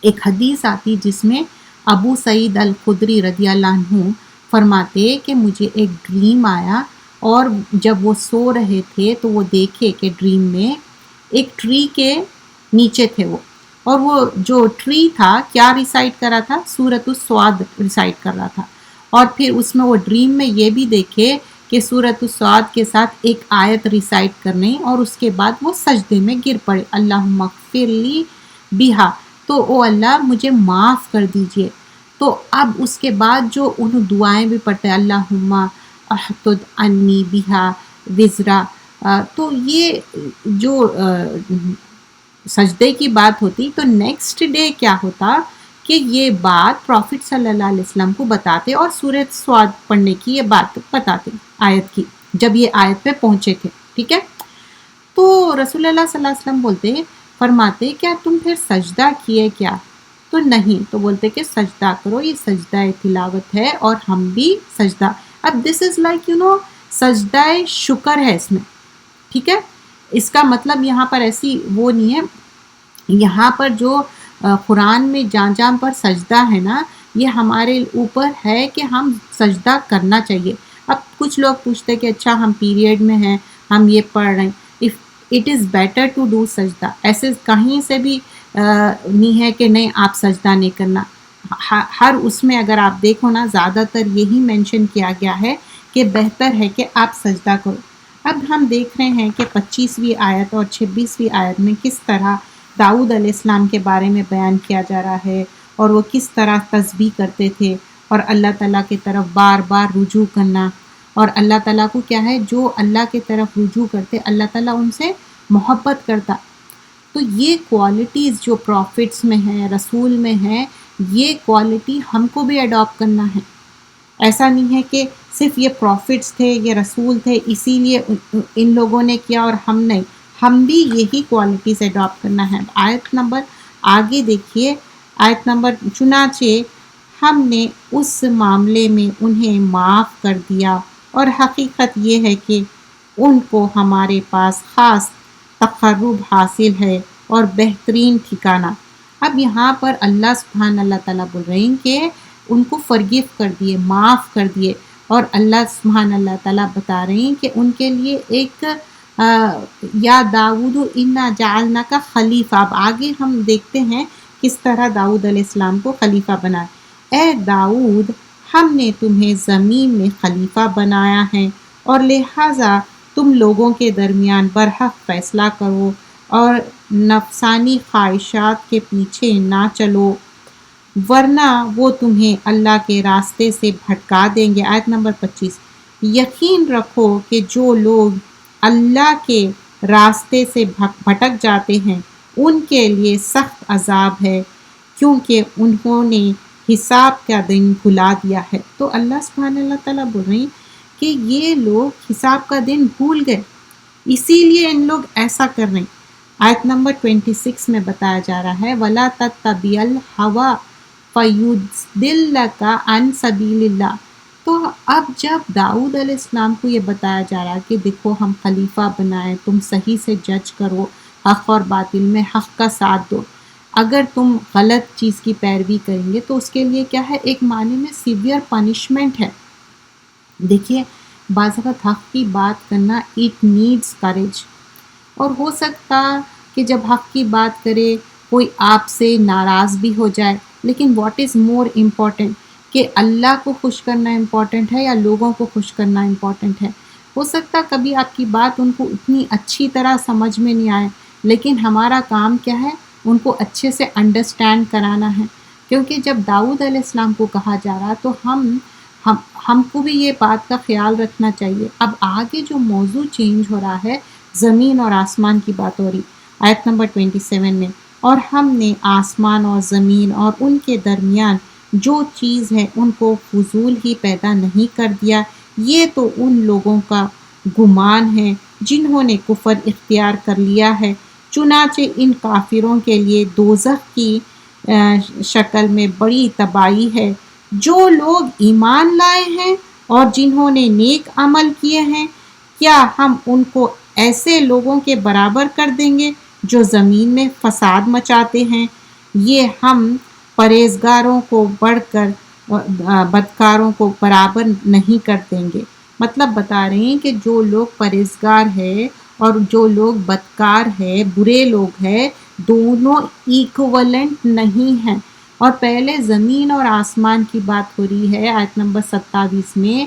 ایک حدیث آتی جس میں ابو سعید الخدری رضی اللہ عنہ فرماتے کہ مجھے ایک ڈریم آیا، اور جب وہ سو رہے تھے تو وہ دیکھے کہ ڈریم میں ایک ٹری کے نیچے تھے وہ، اور وہ جو ٹری تھا کیا ریسائٹ کر رہا تھا، سورۃ الصاد ریسائٹ کر رہا تھا. اور پھر اس میں وہ ڈریم میں یہ بھی دیکھے کہ سورۃ الصاد کے ساتھ ایک آیت ریسائٹ کرنے، اور اس کے بعد وہ سجدے میں گر پڑے، اللہم اغفر لی بہا، تو او اللہ مجھے معاف کر دیجئے. تو اب اس کے بعد جو انہوں دعائیں بھی پڑھتے ہیں، اللہم احطد انی بہا وزرا. تو یہ جو سجدے کی بات ہوتی تو نیکسٹ ڈے کیا ہوتا کہ یہ بات پروفٹ صلی اللہ علیہ وسلم کو بتاتے اور سورۃ سواد پڑھنے کی یہ بات بتاتے آیت کی، جب یہ آیت پہ پہنچے تھے. ٹھیک ہے، تو رسول اللہ صلی اللہ علیہ وسلم بولتے فرماتے کیا تم پھر سجدہ کیے کیا؟ تو نہیں، تو بولتے کہ سجدہ کرو، یہ سجدہ تلاوت ہے اور ہم بھی سجدہ. اب دس از لائک سجدہ شکر ہے اس میں. ٹھیک ہے، اس کا مطلب یہاں پر ایسی وہ نہیں ہے. یہاں پر جو قرآن میں جان جان پر سجدہ ہے نا، یہ ہمارے اوپر ہے کہ ہم سجدہ کرنا چاہیے. اب کچھ لوگ پوچھتے کہ اچھا ہم پیریڈ میں ہیں، ہم یہ پڑھ رہے ہیں، it is better to do سجدہ. ایسے کہیں سے بھی نہیں ہے کہ نہیں آپ سجدہ نہیں کرنا. ہر اس میں اگر آپ دیکھو نا، زیادہ تر یہی مینشن کیا گیا ہے کہ بہتر ہے کہ آپ سجدہ کرو. اب ہم دیکھ رہے ہیں کہ 25ویں آیت اور 26ویں آیت میں کس طرح داؤد علیہ السلام کے بارے میں بیان کیا جا رہا ہے، اور وہ کس طرح تسبیح کرتے تھے اور اللہ تعالیٰ کی طرف بار بار رجوع کرنا. اور اللہ تعالیٰ کو کیا ہے، جو اللہ کی طرف رجوع کرتے اللہ تعالیٰ ان سے محبت کرتا. تو یہ کوالٹیز جو پروفٹس میں ہیں، رسول میں ہیں، یہ کوالٹی ہم کو بھی اڈاپٹ کرنا ہے. ایسا نہیں ہے کہ صرف یہ پروفٹس تھے، یہ رسول تھے، اسی لیے ان لوگوں نے کیا اور ہم نہیں. ہم بھی یہی کوالٹیز اڈاپٹ کرنا ہے. آیت نمبر آگے دیکھیے، آیت نمبر چنانچہ ہم نے اس معاملے میں انہیں معاف کر دیا، اور حقیقت یہ ہے کہ ان کو ہمارے پاس خاص تقرب حاصل ہے اور بہترین ٹھکانہ. اب یہاں پر اللہ سبحانہ اللہ تعالیٰ بول رہے ہیں کہ ان کو فرگیو کر دیے، معاف کر دیے. اور اللہ سبحانہ اللہ تعالیٰ بتا رہے ہیں کہ ان کے لیے ایک یا داؤد انا جعلنا کا خلیفہ. اب آگے ہم دیکھتے ہیں کس طرح داؤد علیہ السلام کو خلیفہ بنا. اے داؤد، ہم نے تمہیں زمین میں خلیفہ بنایا ہے، اور لہٰذا تم لوگوں کے درمیان برحق فیصلہ کرو اور نفسانی خواہشات کے پیچھے نہ چلو، ورنہ وہ تمہیں اللہ کے راستے سے بھٹکا دیں گے. آیت نمبر 25. یقین رکھو کہ جو لوگ اللہ کے راستے سے بھٹک جاتے ہیں ان کے لیے سخت عذاب ہے، کیونکہ انہوں نے حساب کا دن بھلا دیا ہے. تو اللہ سبحانہ اللہ تعالیٰ بول رہے ہیں کہ یہ لوگ حساب کا دن بھول گئے، اسی لیے ان لوگ ایسا کر رہے ہیں. آیت نمبر 26 میں بتایا جا رہا ہے وَلَا تَتَّبِعِ الْهَوَىٰ فَيُضِلَّكَ عَنْ سَبِيلِ اللَّهِ. تو اب جب داؤد علیہ السلام کو یہ بتایا جا رہا ہے کہ دیکھو ہم خلیفہ بنائیں، تم صحیح سے جج کرو، حق اور باطل میں حق کا ساتھ دو. اگر تم غلط چیز کی پیروی کریں گے تو اس کے لیے کیا ہے، ایک معنی میں سیویئر پنشمنٹ ہے. دیکھیے بعض اوقات حق کی بات کرنا اٹ نیڈس کریج. اور ہو سکتا کہ جب حق کی بات کرے کوئی آپ سے ناراض بھی ہو جائے، لیکن واٹ از مور امپورٹنٹ کہ اللہ کو خوش کرنا امپورٹنٹ ہے یا لوگوں کو خوش کرنا امپورٹنٹ ہے. ہو سکتا کبھی آپ کی بات ان کو اتنی اچھی طرح سمجھ میں نہیں آئے، لیکن ہمارا کام کیا ہے، ان کو اچھے سے انڈرسٹینڈ کرانا ہے. کیونکہ جب داؤد علیہ السلام کو کہا جا رہا تو ہم کو بھی یہ بات کا خیال رکھنا چاہیے. اب آگے جو موضوع چینج ہو رہا ہے، زمین اور آسمان کی بات ہو رہی. آیت نمبر 27 میں اور ہم نے آسمان اور زمین اور ان کے درمیان جو چیز ہے ان کو فضول ہی پیدا نہیں کر دیا. یہ تو ان لوگوں کا گمان ہے جنہوں نے کفر اختیار کر لیا ہے. چنانچہ ان کافروں کے لیے دوزخ کی شکل میں بڑی تباہی ہے. جو لوگ ایمان لائے ہیں اور جنہوں نے نیک عمل کیے ہیں، کیا ہم ان کو ایسے لوگوں کے برابر کر دیں گے جو زمین میں فساد مچاتے ہیں؟ یہ ہم پرہیزگاروں کو بڑھ کر بدکاروں کو برابر نہیں کر دیں گے. مطلب بتا رہے ہیں کہ جو لوگ پرہیزگار ہے اور جو لوگ بدکار ہے، برے لوگ ہیں، دونوں ایکوولنٹ نہیں ہیں. اور پہلے زمین اور آسمان کی بات ہو رہی ہے آیت نمبر 27 میں،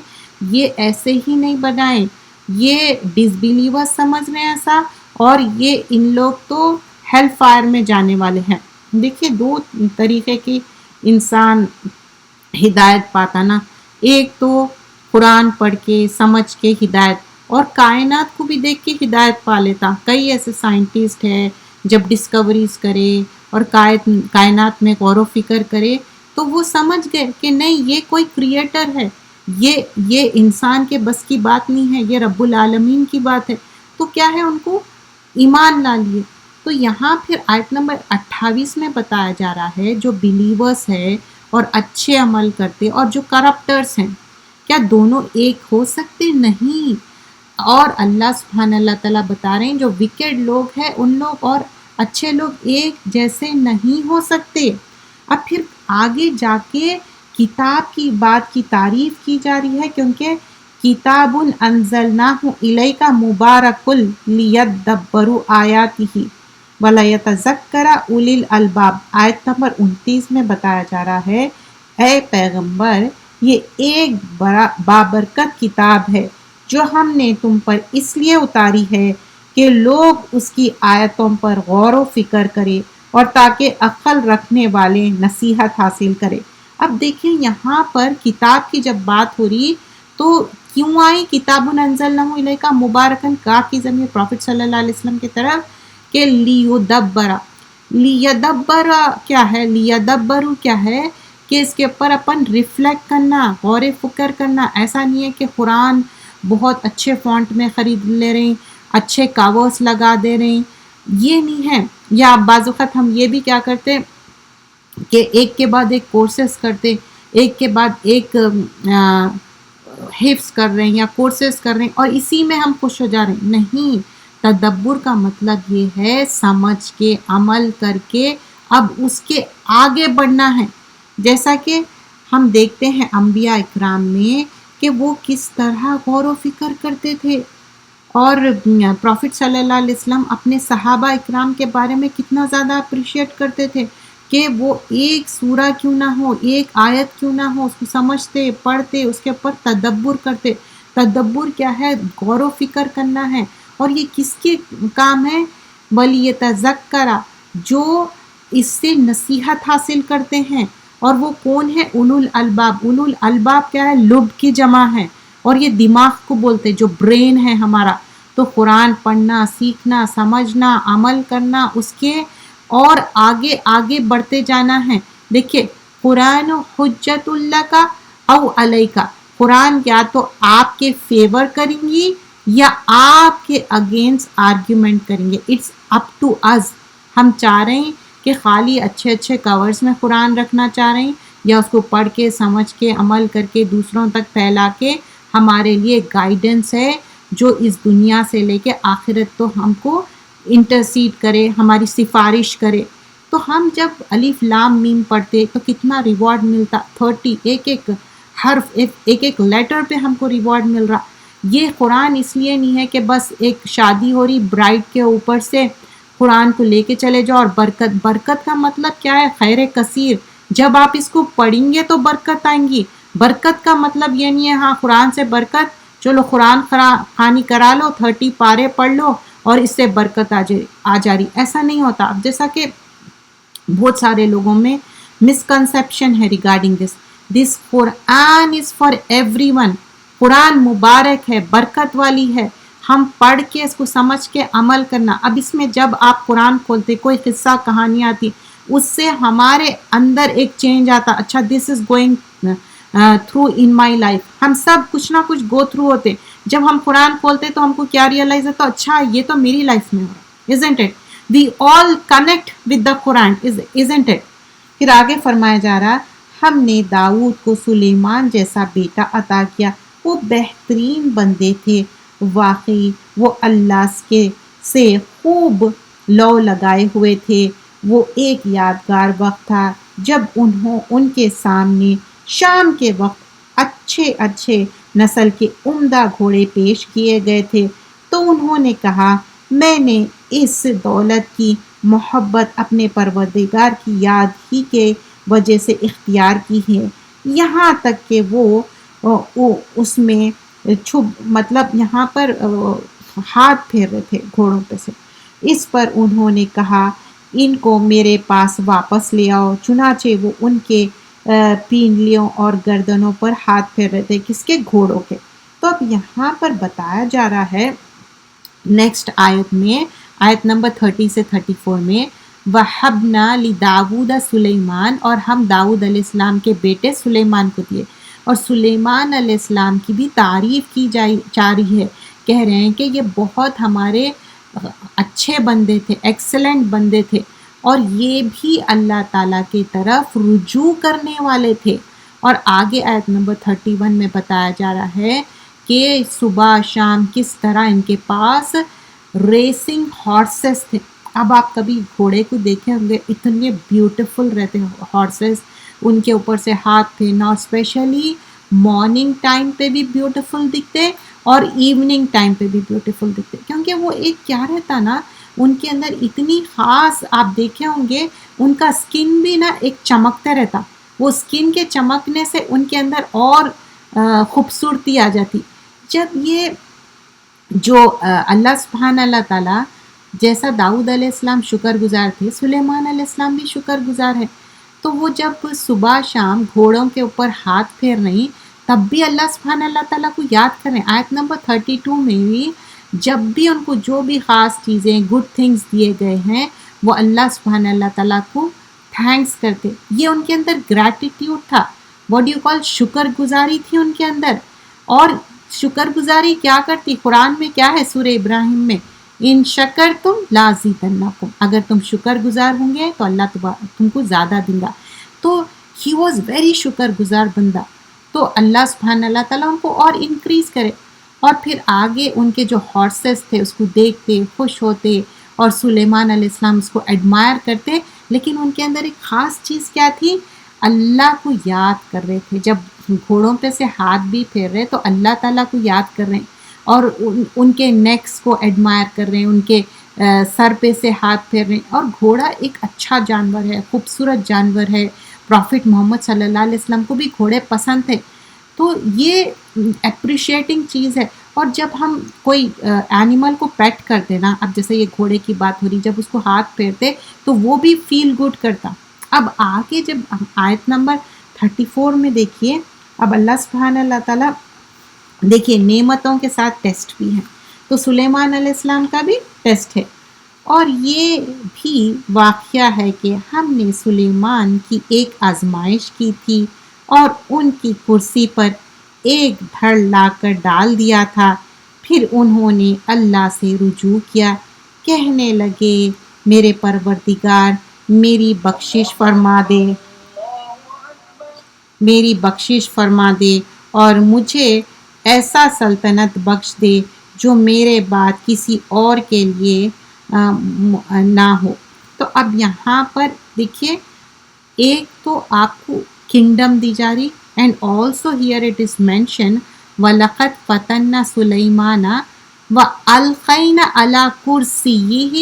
یہ ایسے ہی نہیں بنائیں، یہ ڈس بلیور سمجھ رہے ہیں ایسا، اور یہ ان لوگ تو ہیل فائر میں جانے والے ہیں. دیکھیے دو طریقے کی انسان ہدایت پاتا نا، ایک تو قرآن پڑھ کے سمجھ کے ہدایت، اور کائنات کو بھی دیکھ کے ہدایت پا لیتا. کئی ایسے سائنٹسٹ ہیں جب ڈسکوریز کرے اور کائنات میں غور و فکر کرے تو وہ سمجھ گئے کہ نہیں یہ کوئی کریٹر ہے، یہ انسان کے بس کی بات نہیں ہے، یہ رب العالمین کی بات ہے، تو کیا ہے ان کو ایمان لا لیے۔ تو یہاں پھر آیت نمبر 28 میں بتایا جا رہا ہے جو بلیورز ہے اور اچھے عمل کرتے اور جو کرپٹرز ہیں، کیا دونوں ایک ہو سکتے؟ نہیں۔ اور اللہ سبحانہ اللہ تعالیٰ بتا رہے ہیں جو وکیڈ لوگ ہیں ان لوگ اور اچھے لوگ ایک جیسے نہیں ہو سکتے۔ اب پھر آگے جا کے کتاب کی بات کی تعریف کی جا رہی ہے، کیونکہ کتاب انزلناہ الیک مبارک لیدبروا آیاتہ ولیتذکر اولی الالباب۔ آیت نمبر 29 میں بتایا جا رہا ہے اے پیغمبر یہ ایک بابرکت کتاب ہے جو ہم نے تم پر اس لیے اتاری ہے کہ لوگ اس کی آیتوں پر غور و فکر کرے اور تاکہ عقل رکھنے والے نصیحت حاصل کرے۔ اب دیکھیں یہاں پر کتاب کی جب بات ہو رہی تو کیوں آئی کتاب انزلناہ الیک مبارکن، کاف کی ضمیر پروفٹ صلی اللہ علیہ وسلم کی طرف کہ لیدبرا کیا ہے، لیدبرو کیا ہے کہ اس کے اوپر اپن ریفلیکٹ کرنا، غور فکر کرنا۔ ایسا نہیں ہے کہ قرآن بہت اچھے فونٹ میں خرید لے رہے ہیں، اچھے کاورس لگا دے رہے ہیں، یہ نہیں ہے۔ یا بعض اوقات ہم یہ بھی کیا کرتے کہ ایک کے بعد ایک کورسز کرتے، ایک کے بعد ایک حفظ کر رہے ہیں یا کورسز کر رہے ہیں اور اسی میں ہم خوش ہو جا رہے ہیں۔ نہیں، تدبر کا مطلب یہ ہے سمجھ کے عمل کر کے اب اس کے آگے بڑھنا ہے۔ جیسا کہ ہم دیکھتے ہیں انبیاء اکرام میں کہ وہ کس طرح غور و فکر کرتے تھے، اور پروفٹ صلی اللہ علیہ وسلم اپنے صحابہ اکرام کے بارے میں کتنا زیادہ اپریشیٹ کرتے تھے کہ وہ ایک سورہ کیوں نہ ہو، ایک آیت کیوں نہ ہو، اس کو سمجھتے، پڑھتے، اس کے اوپر تدبر کرتے۔ تدبر کیا ہے؟ غور و فکر کرنا ہے۔ اور یہ کس کے کام ہے؟ وَلِيَتَذَكَّرَ، جو اس سے نصیحت حاصل کرتے ہیں۔ اور وہ کون ہے؟ اولو الالباب۔ اولو الالباب کیا ہے؟ لب کی جمع ہے، اور یہ دماغ کو بولتے جو برین ہے ہمارا۔ تو قرآن پڑھنا، سیکھنا، سمجھنا، عمل کرنا، اس کے اور آگے آگے بڑھتے جانا ہے۔ دیکھیے قرآن حجت اللہ کا او علیہ کا، قرآن یا تو آپ کے فیور کریں گی یا آپ کے اگینسٹ آرگیومنٹ کریں گے۔ اٹس اپ ٹو از، ہم چاہ رہے ہیں کہ خالی اچھے اچھے کورز میں قرآن رکھنا چاہ رہے ہیں یا اس کو پڑھ کے سمجھ کے عمل کر کے دوسروں تک پھیلا کے ہمارے لیے گائیڈنس ہے جو اس دنیا سے لے کے آخرت تو ہم کو انٹرسیڈ کرے، ہماری سفارش کرے۔ تو ہم جب الف لام میم پڑھتے تو کتنا ریوارڈ ملتا، 30 ایک ایک حرف، ایک ایک لیٹر پہ ہم کو ریوارڈ مل رہا۔ یہ قرآن اس لیے نہیں ہے کہ بس ایک شادی ہو رہی برائڈ کے اوپر سے قرآن کو لے کے چلے جاؤ اور برکت۔ برکت کا مطلب کیا ہے؟ خیر کثیر۔ جب آپ اس کو پڑھیں گے تو برکت آئیں گی۔ برکت کا مطلب یہ نہیں ہے ہاں قرآن سے برکت، چلو قرآن خوانی کرا لو، 30 پارے پڑھ لو اور اس سے برکت آ جا رہی، ایسا نہیں ہوتا۔ اب جیسا کہ بہت سارے لوگوں میں مسکنسیپشن ہے ریگارڈنگ دس قرآن از فار ایوری ون۔ قرآن مبارک ہے، برکت والی ہے، ہم پڑھ کے اس کو سمجھ کے عمل کرنا۔ اب اس میں جب آپ قرآن کھولتے، کوئی قصہ کہانی آتی، اس سے ہمارے اندر ایک چینج آتا، اچھا this is going through in my life. ہم سب کچھ نہ کچھ گو تھرو ہوتے، جب ہم قرآن کھولتے تو ہم کو کیا ریئلائز ہوتا، اچھا یہ تو میری لائف میں ہو رہا، isn't it? We all connect with the Quran, isn't it? پھر آگے فرمایا جا رہا ہم نے داؤد کو سلیمان جیسا بیٹا عطا کیا، وہ بہترین بندے تھے، واقعی وہ اللہ کے سے خوب لو لگائے ہوئے تھے۔ وہ ایک یادگار وقت تھا جب ان کے سامنے شام کے وقت اچھے اچھے نسل کے عمدہ گھوڑے پیش کیے گئے تھے، تو انہوں نے کہا میں نے اس دولت کی محبت اپنے پروردگار کی یاد ہی کے وجہ سے اختیار کی ہے، یہاں تک کہ وہ اس میں مطلب یہاں پر ہاتھ پھیر رہے تھے گھوڑوں پہ سے۔ اس پر انہوں نے کہا ان کو میرے پاس واپس لے آؤ، چنانچہ وہ ان کے پینڈلیوں اور گردنوں پر ہاتھ پھیر رہے تھے، کس کے؟ گھوڑوں کے۔ تو اب یہاں پر بتایا جا رہا ہے نیکسٹ آیت میں آیت نمبر 30 سے 34 میں وَحَبْنَا لِدَاوُودَ سلیمان، اور ہم داؤد علیہ السلام کے بیٹے سلیمان کو دیے. اور سلیمان علیہ السلام کی بھی تعریف کی جا رہی ہے، کہہ رہے ہیں کہ یہ بہت ہمارے اچھے بندے تھے، ایکسلنٹ بندے تھے، اور یہ بھی اللہ تعالیٰ کی طرف رجوع کرنے والے تھے. اور آگے آیت نمبر 31 میں بتایا جا رہا ہے کہ صبح شام کس طرح ان کے پاس ریسنگ ہارسز تھے. اب آپ کبھی گھوڑے کو دیکھے ہوں گے، اتنے بیوٹیفل رہتے ہارسز، ان کے اوپر سے ہاتھ پھیرنا، اور اسپیشلی مارننگ ٹائم پہ بھی بیوٹیفل دکھتے اور ایوننگ ٹائم پہ بھی بیوٹیفل دکھتے، کیونکہ وہ ایک کیا رہتا نا ان کے اندر اتنی خاص، آپ دیکھے ہوں گے ان کا سکن بھی نا ایک چمکتے رہتا، وہ سکن کے چمکنے سے ان کے اندر اور خوبصورتی آ جاتی. جب یہ جو اللہ سبحانہ اللہ تعالیٰ جیسا داؤد علیہ السلام شکر گزار تھے، سلیمان علیہ السلام بھی شکر گزار ہے. تو وہ جب صبح شام گھوڑوں کے اوپر ہاتھ پھیر رہی، تب بھی اللہ سبحانہ اللہ تعالیٰ کو یاد کر رہے ہیں. آیت نمبر 32 میں بھی جب بھی ان کو جو بھی خاص چیزیں گڈ تھنگز دیے گئے ہیں، وہ اللہ سبحانہ اللہ تعالیٰ کو تھینکس کرتے. یہ ان کے اندر گریٹیٹیوڈ تھا، واٹ یو کال شکر گزاری تھی ان کے اندر. اور شکر گزاری کیا کرتی؟ قرآن میں کیا ہے سورہ ابراہیم میں، ان شکر تم لازیدنکم، اگر تم شکر گزار ہوں گے تو اللہ تم کو زیادہ دیں گا. تو ہی واز ویری شکر گزار بندہ. تو اللہ سبحانہ اللہ تعالیٰ ان کو اور انکریز کرے. اور پھر آگے ان کے جو ہارسز تھے اس کو دیکھتے خوش ہوتے، اور سلیمان علیہ السلام اس کو ایڈمائر کرتے. لیکن ان کے اندر ایک خاص چیز کیا تھی؟ اللہ کو یاد کر رہے تھے. جب گھوڑوں پہ سے ہاتھ بھی پھیر رہے تو اللہ تعالیٰ کو یاد کر رہے ہیں، اور ان کے نیکس کو ایڈمائر کر رہے ہیں، ان کے سر پہ سے ہاتھ پھیر رہے ہیں. اور گھوڑا ایک اچھا جانور ہے، خوبصورت جانور ہے. پروفٹ محمد صلی اللہ علیہ وسلم کو بھی گھوڑے پسند تھے. تو یہ اپریشیٹنگ چیز ہے. اور جب ہم کوئی اینیمل کو پیٹ کرتے نا، اب جیسے یہ گھوڑے کی بات ہو رہی، جب اس کو ہاتھ پھیرتے تو وہ بھی فیل گڈ کرتا. اب آگے جب آیت نمبر 34 میں دیکھیے، اب اللہ سبحانہ اللہ تعالیٰ دیکھیے نعمتوں کے ساتھ ٹیسٹ بھی ہیں. تو سلیمان علیہ السلام کا بھی ٹیسٹ ہے. اور یہ بھی واقعہ ہے کہ ہم نے سلیمان کی ایک آزمائش کی تھی، اور ان کی کرسی پر ایک دھڑ لا کر ڈال دیا تھا. پھر انہوں نے اللہ سے رجوع کیا، کہنے لگے میرے پروردگار میری بخشش فرما دے اور مجھے ایسا سلطنت بخش دے جو میرے بعد کسی اور کے لیے نہ ہو. تو اب یہاں پر دیکھیے، ایک تو آپ کو کنگڈم دی جا رہی، and also hair it is mention وَلَقَدْ فَتَنَّا سُلَيْمَانَ وَأَلْقَيْنَا عَلَى كُرْسِيِّهِ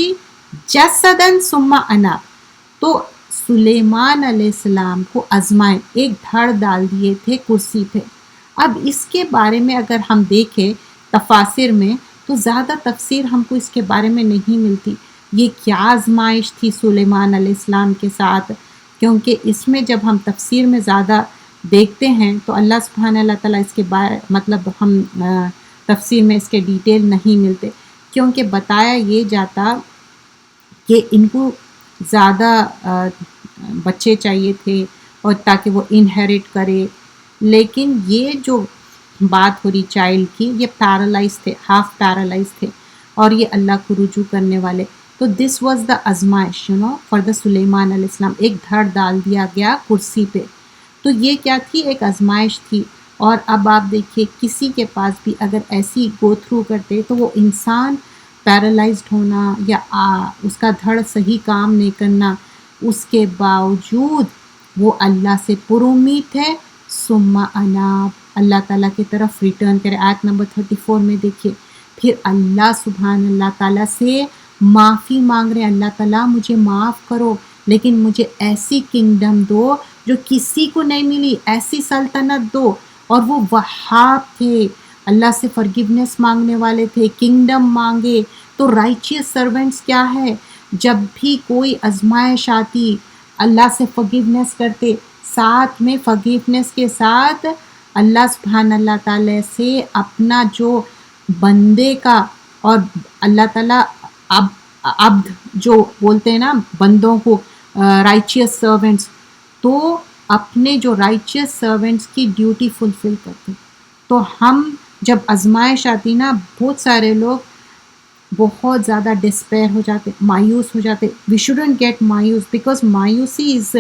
جَسَدًا ثُمَّ أَنَابَ. تو سلیمان علیہ السلام کو آزمائے، ایک دھڑ ڈال دیے تھے کرسی پہ. اب اس کے بارے میں اگر ہم دیکھیں تفاسیر میں تو زیادہ تفسیر ہم کو اس کے بارے میں نہیں ملتی، یہ کیا آزمائش تھی سلیمان علیہ السلام کے ساتھ. کیونکہ اس میں جب ہم تفسیر میں زیادہ دیکھتے ہیں تو اللہ سبحانہ اللہ تعالیٰ اس کے بارے مطلب ہم تفسیر میں اس کے ڈیٹیل نہیں ملتے، کیونکہ بتایا یہ جاتا کہ ان کو زیادہ بچے چاہیے تھے اور تاکہ وہ انہیریٹ کرے. لیکن یہ جو بات ہو رہی چائلڈ کی، یہ پیرالائز تھے، ہاف پیرالائز تھے، اور یہ اللہ کو رجوع کرنے والے. تو دس واز دا آزمائش فار دا سلیمان علیہ السلام. ایک دھڑ ڈال دیا گیا کرسی پہ. تو یہ کیا تھی؟ ایک آزمائش تھی. اور اب آپ دیکھیے کسی کے پاس بھی اگر ایسی گو تھرو کرتے تو وہ انسان پیرالائزڈ ہونا یا اس کا دھڑ صحیح کام نہیں کرنا، اس کے باوجود وہ اللہ سے پر امید ہے. ثم اناب، اللہ تعالیٰ کی طرف ریٹرن کرے. آیت نمبر 34 میں دیکھیے، پھر اللہ سبحان اللہ تعالیٰ سے معافی مانگ رہے، اللہ تعالیٰ مجھے معاف کرو، لیکن مجھے ایسی کنگڈم دو جو کسی کو نہیں ملی، ایسی سلطنت دو. اور وہ وہاب تھے، اللہ سے فرگیونیس مانگنے والے تھے، کنگڈم مانگے. تو رائچیس سرونٹس کیا ہے؟ جب بھی کوئی آزمائش آتی اللہ سے فرگیونیس کرتے، ساتھ میں فرگیونیس کے ساتھ اللہ سبحانہ اللہ تعالیٰ سے اپنا جو بندے کا، اور اللہ تعالیٰ اب عبد جو بولتے ہیں نا بندوں کو رائچیس سرونٹس، تو اپنے جو رائچیس سرونٹس کی ڈیوٹی فلفل کرتے. تو ہم جب آزمائش آتی نا، بہت سارے لوگ بہت زیادہ ڈسپیئر ہو جاتے، مایوس ہو جاتے. وی شوڈنٹ گیٹ مایوس بیکاز مایوسی از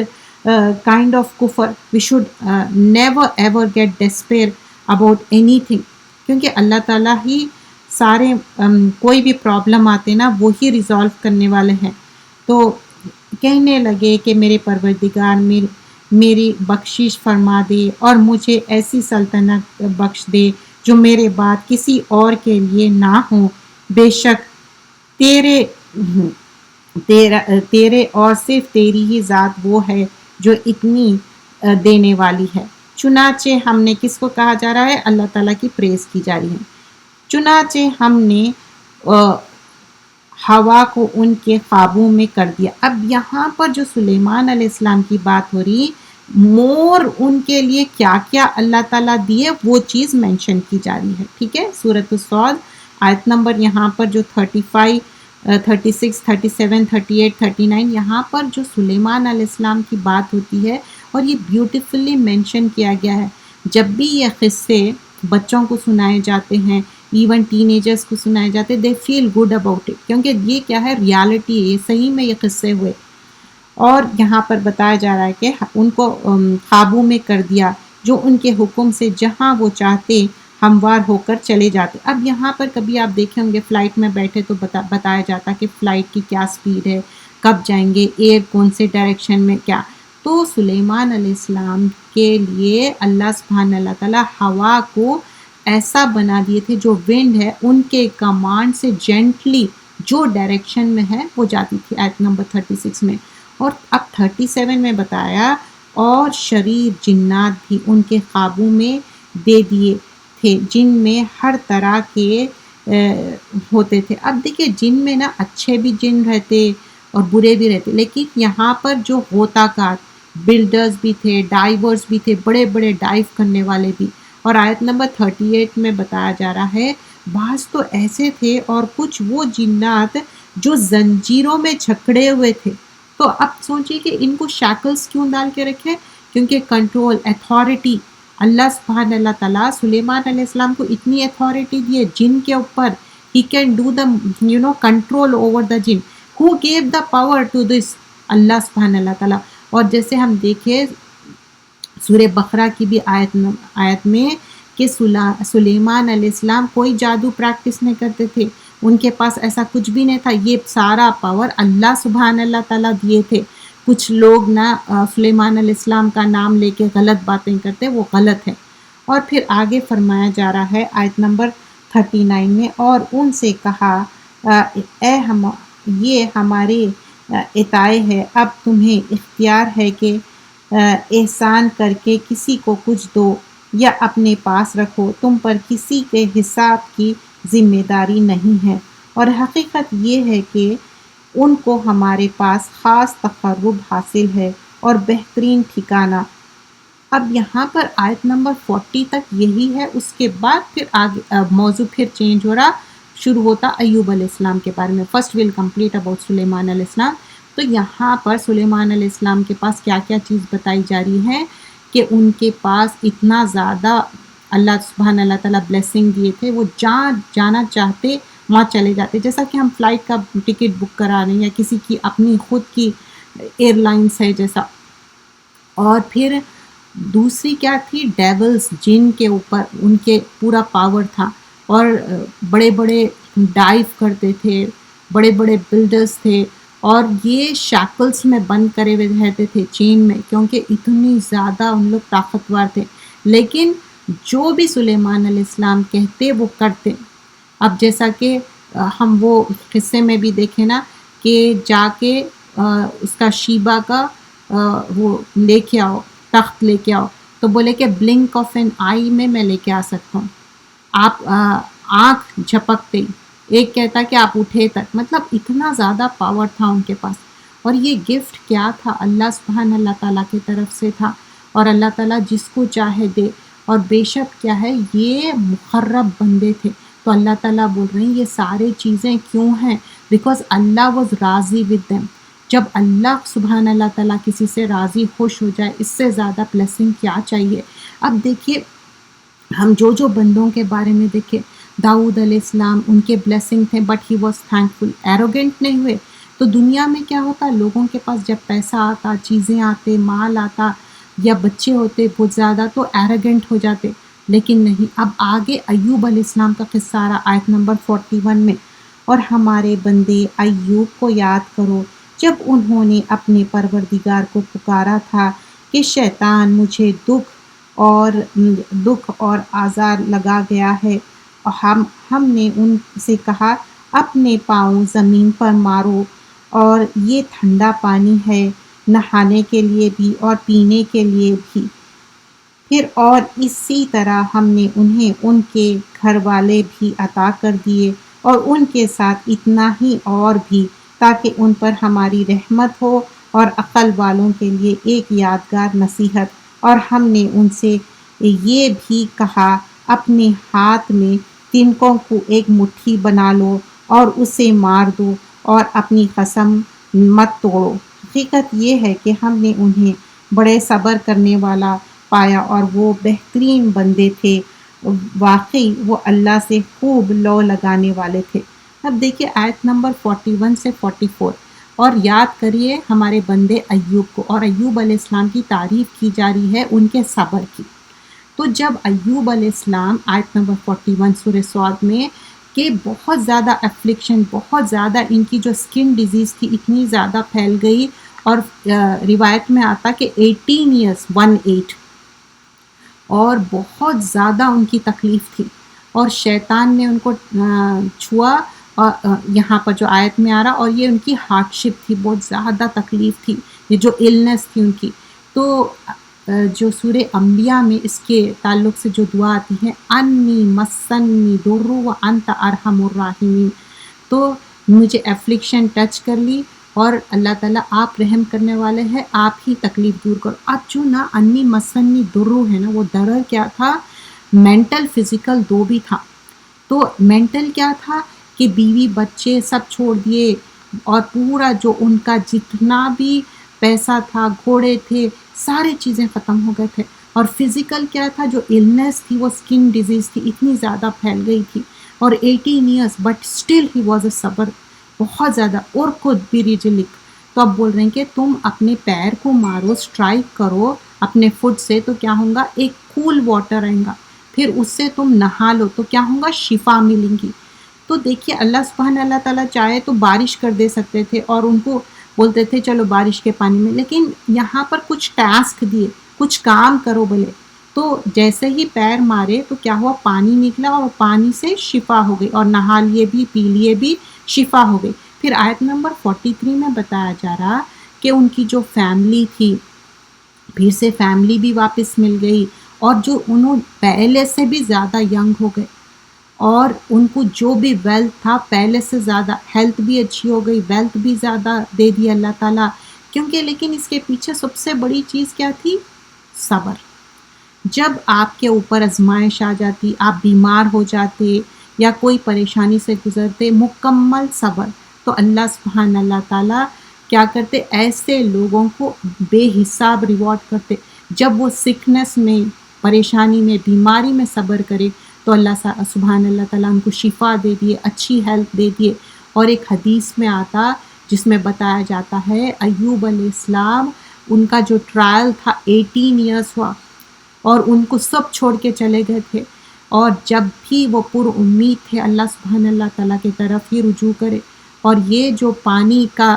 کائنڈ آف کفر. We should never ever get despair about anything, کیونکہ اللہ تعالیٰ ہی سارے کوئی بھی پرابلم آتے نا وہی ریزالو کرنے والے ہیں. تو کہنے لگے کہ میرے پروردگار میری بخشش فرما دے اور مجھے ایسی سلطنت بخش دے جو میرے بعد کسی اور کے لیے نہ ہو. بے شک تیرے اور صرف تیری ہی ذات وہ ہے جو اتنی دینے والی ہے. چنانچہ ہم نے، کس کو کہا جا رہا ہے؟ اللہ تعالیٰ کی پریز کی جا رہی ہے. چنانچہ ہم نے ہوا کو ان کے قابو میں کر دیا. اب یہاں پر جو سلیمان علیہ السلام کی بات ہو رہی، مور ان کے لیے کیا کیا اللہ تعالیٰ دیے وہ چیز مینشن کی جا رہی ہے. ٹھیک ہے، سورۃ الصاد آیت نمبر یہاں پر جو 35 36 37 38 39 یہاں پر جو سلیمان علیہ السلام کی بات ہوتی ہے اور یہ بیوٹیفلی مینشن کیا گیا ہے. جب بھی یہ قصے بچوں کو سنائے جاتے ہیں، ایون ٹین ایجرس کو سنائے جاتے، دے فیل گڈ اباؤٹ اٹ، کیونکہ یہ کیا ہے، ریالٹی ہے، یہ صحیح میں یہ قصے ہوئے. اور یہاں پر بتایا جا رہا ہے کہ ان کو قابو میں کر دیا جو ان کے حکم سے جہاں وہ چاہتے ہموار ہو کر چلے جاتے. اب یہاں پر کبھی آپ دیکھیں ہوں گے فلائٹ میں بیٹھے تو بتایا جاتا کہ فلائٹ کی کیا سپیڈ ہے، کب جائیں گے، ایئر کون سے ڈائریکشن میں کیا. تو سلیمان علیہ السلام کے لیے اللہ سبحانہ اللہ تعالیٰ ہوا کو ایسا بنا دیے تھے، جو ونڈ ہے ان کے کمانڈ سے جینٹلی جو ڈائریکشن میں ہے وہ جاتی تھی. آیت نمبر 36 میں. اور اب 37 میں بتایا اور شریر جنات بھی ان کے قابو میں دے دیے تھے، جن میں ہر طرح کے ہوتے تھے. اب دیکھیے جن میں نا اچھے بھی جن رہتے اور برے بھی رہتے، لیکن یہاں پر جو غوطہ کار بلڈرز بھی تھے، ڈائیورز بھی تھے، بڑے بڑے ڈائیو کرنے والے بھی. اور آیت نمبر 38 میں بتایا جا رہا ہے بعض تو ایسے تھے اور کچھ وہ جنات جو زنجیروں میں جھکڑے ہوئے تھے. تو اب سوچئے کہ ان کو شیکلز کیوں ڈال کے رکھے؟ کیونکہ کنٹرول، اتھارٹی اللہ سبحانہ اللہ تعالیٰ سلیمان علیہ السلام کو اتنی اتھارٹی دیے جن کے اوپر. He can do the control over the جن. Who gave the power to this? اللہ سبحانہ اللہ تعالیٰ. اور جیسے ہم دیکھیں سورہ بقرہ کی بھی آیت میں کہ سلیمان علیہ السلام کوئی جادو پریکٹس نہیں کرتے تھے، ان کے پاس ایسا کچھ بھی نہیں تھا. یہ سارا پاور اللہ سبحانہ اللہ تعالیٰ دیے تھے. کچھ لوگ نہ سلیمان علیہ السلام کا نام لے کے غلط باتیں کرتے، وہ غلط ہے. اور پھر آگے فرمایا جا رہا ہے آیت نمبر 39 میں، اور ان سے کہا یہ ہمارے عطائے ہے، اب تمہیں اختیار ہے کہ احسان کر کے کسی کو کچھ دو یا اپنے پاس رکھو، تم پر کسی کے حساب کی ذمہ داری نہیں ہے. اور حقیقت یہ ہے کہ ان کو ہمارے پاس خاص تقرب حاصل ہے اور بہترین ٹھکانہ. اب یہاں پر آیت نمبر 40 تک یہی ہے، اس کے بعد پھر آگے موضوع پھر چینج ہو رہا، شروع ہوتا ایوب علیہ السلام کے بارے میں. فرسٹ ویل کمپلیٹ اباؤٹ سلیمان علیہ السلام. تو یہاں پر سلیمان علیہ السلام کے پاس کیا کیا چیز بتائی جا رہی ہے کہ ان کے پاس اتنا زیادہ اللہ سبحانہ اللہ تعالیٰ بلیسنگ دیے تھے، وہ جہاں جانا چاہتے وہاں چلے جاتے. جیسا کہ ہم فلائٹ کا ٹکٹ بک کرا رہے ہیں یا کسی کی اپنی خود کی ایئر لائنس ہے جیسا. اور پھر دوسری کیا تھی، ڈیولز، جن کے اوپر ان کے پورا پاور تھا اور بڑے بڑے ڈائیو کرتے تھے، بڑے بڑے بلڈرز تھے اور یہ شیکلز میں بند کرے ہوئے رہتے تھے، چین میں، کیونکہ اتنی زیادہ ان لوگ طاقتور تھے. لیکن جو بھی سلیمان علیہ السلام کہتے وہ کرتے. اب جیسا کہ ہم وہ قصے میں بھی دیکھیں نا کہ جا کے اس کا شیبہ کا وہ لے کے آؤ، تخت لے کے آؤ، تو بولے کہ بلنک آف این آئی میں لے کے آ سکتا ہوں. آپ آنکھ جھپکتے ہی ایک کہتا کہ آپ اٹھے تک، مطلب اتنا زیادہ پاور تھا ان کے پاس. اور یہ گفٹ کیا تھا؟ اللہ سبحانہ اللہ تعالیٰ کی طرف سے تھا، اور اللہ تعالیٰ جس کو چاہے دے. اور بے شک کیا ہے، یہ مقرب بندے تھے. تو اللہ تعالیٰ بول رہے ہیں یہ سارے چیزیں کیوں ہیں؟ بیکاز اللہ واز راضی ود دیم. جب اللہ سبحان اللہ تعالیٰ کسی سے راضی خوش ہو جائے، اس سے زیادہ بلیسنگ کیا چاہیے. اب دیکھیے ہم جو بندوں کے بارے میں دیکھیں، داؤد علیہ السلام ان کے بلیسنگ تھے but he was thankful, arrogant نہیں ہوئے. تو دنیا میں کیا ہوتا، لوگوں کے پاس جب پیسہ آتا، چیزیں آتے، مال آتا یا بچے ہوتے بہت زیادہ تو ایروگنٹ ہو جاتے. لیکن نہیں. اب آگے ایوب علیہ السلام کا قصہ آ رہا آیت نمبر 41 میں، اور ہمارے بندے ایوب کو یاد کرو جب انہوں نے اپنے پروردگار کو پکارا تھا کہ شیطان مجھے دکھ اور آزار لگا گیا ہے، اور ہم نے ان سے کہا اپنے پاؤں زمین پر مارو، اور یہ ٹھنڈا پانی ہے نہانے کے لیے بھی اور پینے کے لیے بھی. پھر اور اسی طرح ہم نے انہیں ان کے گھر والے بھی عطا کر دیے اور ان کے ساتھ اتنا ہی اور بھی، تاکہ ان پر ہماری رحمت ہو اور عقل والوں کے لیے ایک یادگار نصیحت. اور ہم نے ان سے یہ بھی کہا اپنے ہاتھ میں تنکوں کو ایک مٹھی بنا لو اور اسے مار دو اور اپنی قسم مت توڑو. حقیقت یہ ہے کہ ہم نے انہیں بڑے صبر کرنے والا پایا اور وہ بہترین بندے تھے، واقعی وہ اللہ سے خوب لو لگانے والے تھے. اب دیکھیے آیت نمبر 41 سے 44، اور یاد کریے ہمارے بندے ایوب کو، اور ایوب علیہ السلام کی تعریف کی جا رہی ہے ان کے صبر کی. تو جب ایوب علیہ السلام آیت نمبر 41 سورہ صاد میں کہ بہت زیادہ افلکشن، بہت زیادہ ان کی جو اسکن ڈیزیز تھی اتنی زیادہ پھیل گئی، اور روایت میں آتا کہ 18 ایئرس 18 اور بہت زیادہ ان کی تکلیف تھی، اور شیطان نے ان کو چھوا، یہاں پر جو آیت میں آ رہا، اور یہ ان کی ہارڈ شپ تھی، بہت زیادہ تکلیف تھی، یہ جو النس تھی ان کی. تو جو سورہ انبیاء میں اس کے تعلق سے جو دعا آتی ہے انی مسنی در وانت ارحم الراحمین، تو مجھے افلکشن ٹچ کر لی اور اللہ تعالیٰ آپ رحم کرنے والے ہیں، آپ ہی تکلیف دور کرو. اب جو نا انی مسنی درو ہے نا، وہ درر کیا تھا، مینٹل فزیکل دو بھی تھا. تو مینٹل کیا تھا کہ بیوی بچے سب چھوڑ دیے، اور پورا جو ان کا جتنا بھی پیسہ تھا، گھوڑے تھے، سارے چیزیں ختم ہو گئے تھے. اور فزیکل کیا تھا، جو النس تھی وہ اسکن ڈیزیز تھی، اتنی زیادہ پھیل گئی تھی، اور 18 years but still he was a صبر، بہت زیادہ. اور خود بھی ریجلک، تو اب بول رہے ہیں کہ تم اپنے پیر کو مارو، اسٹرائک کرو اپنے فٹ سے، تو کیا ہوگا، ایک کول واٹر آئے گا، پھر اس سے تم نہا لو تو کیا ہوگا، شفا ملیں گی. تو دیکھیے اللہ سبحانہ اللہ تعالیٰ چاہے تو بارش کر دے سکتے تھے، اور ان کو بولتے تھے چلو بارش کے پانی میں، لیکن یہاں پر کچھ ٹاسک دیے، کچھ کام کرو بولے. تو جیسے ہی پیر مارے تو کیا ہوا، پانی نکلا اور پانی سے شفا ہو گئی، اور نہا لیے بھی، پی لیے بھی، شفا ہو گئی. پھر آیت نمبر 43 میں بتایا جا رہا کہ ان کی جو فیملی تھی، پھر سے فیملی بھی واپس مل گئی، اور جو انہوں پہلے سے بھی زیادہ ینگ ہو گئے، اور ان کو جو بھی ویلتھ تھا پہلے سے زیادہ، ہیلتھ بھی اچھی ہو گئی، ویلتھ بھی زیادہ دے دی اللہ تعالیٰ. کیونکہ لیکن اس کے پیچھے سب سے بڑی چیز کیا تھی، صبر. جب آپ کے اوپر آزمائش آ جاتی، آپ بیمار ہو جاتے یا کوئی پریشانی سے گزرتے، مکمل صبر. تو اللہ سبحانہ اللہ تعالیٰ کیا کرتے، ایسے لوگوں کو بے حساب ریوارڈ کرتے. جب وہ سکنس میں، پریشانی میں، بیماری میں صبر کرے تو اللہ سبحانہ اللہ تعالیٰ ان کو شفا دے دیے، اچھی ہیلتھ دے دیے. اور ایک حدیث میں آتا جس میں بتایا جاتا ہے ایوب علیہ السلام، ان کا جو ٹرائل تھا 18 ایئرس ہوا، اور ان کو سب چھوڑ کے چلے گئے تھے، اور جب بھی وہ پر امید تھے اللہ سبحانہ اللہ تعالیٰ کی طرف ہی رجوع کرے. اور یہ جو پانی کا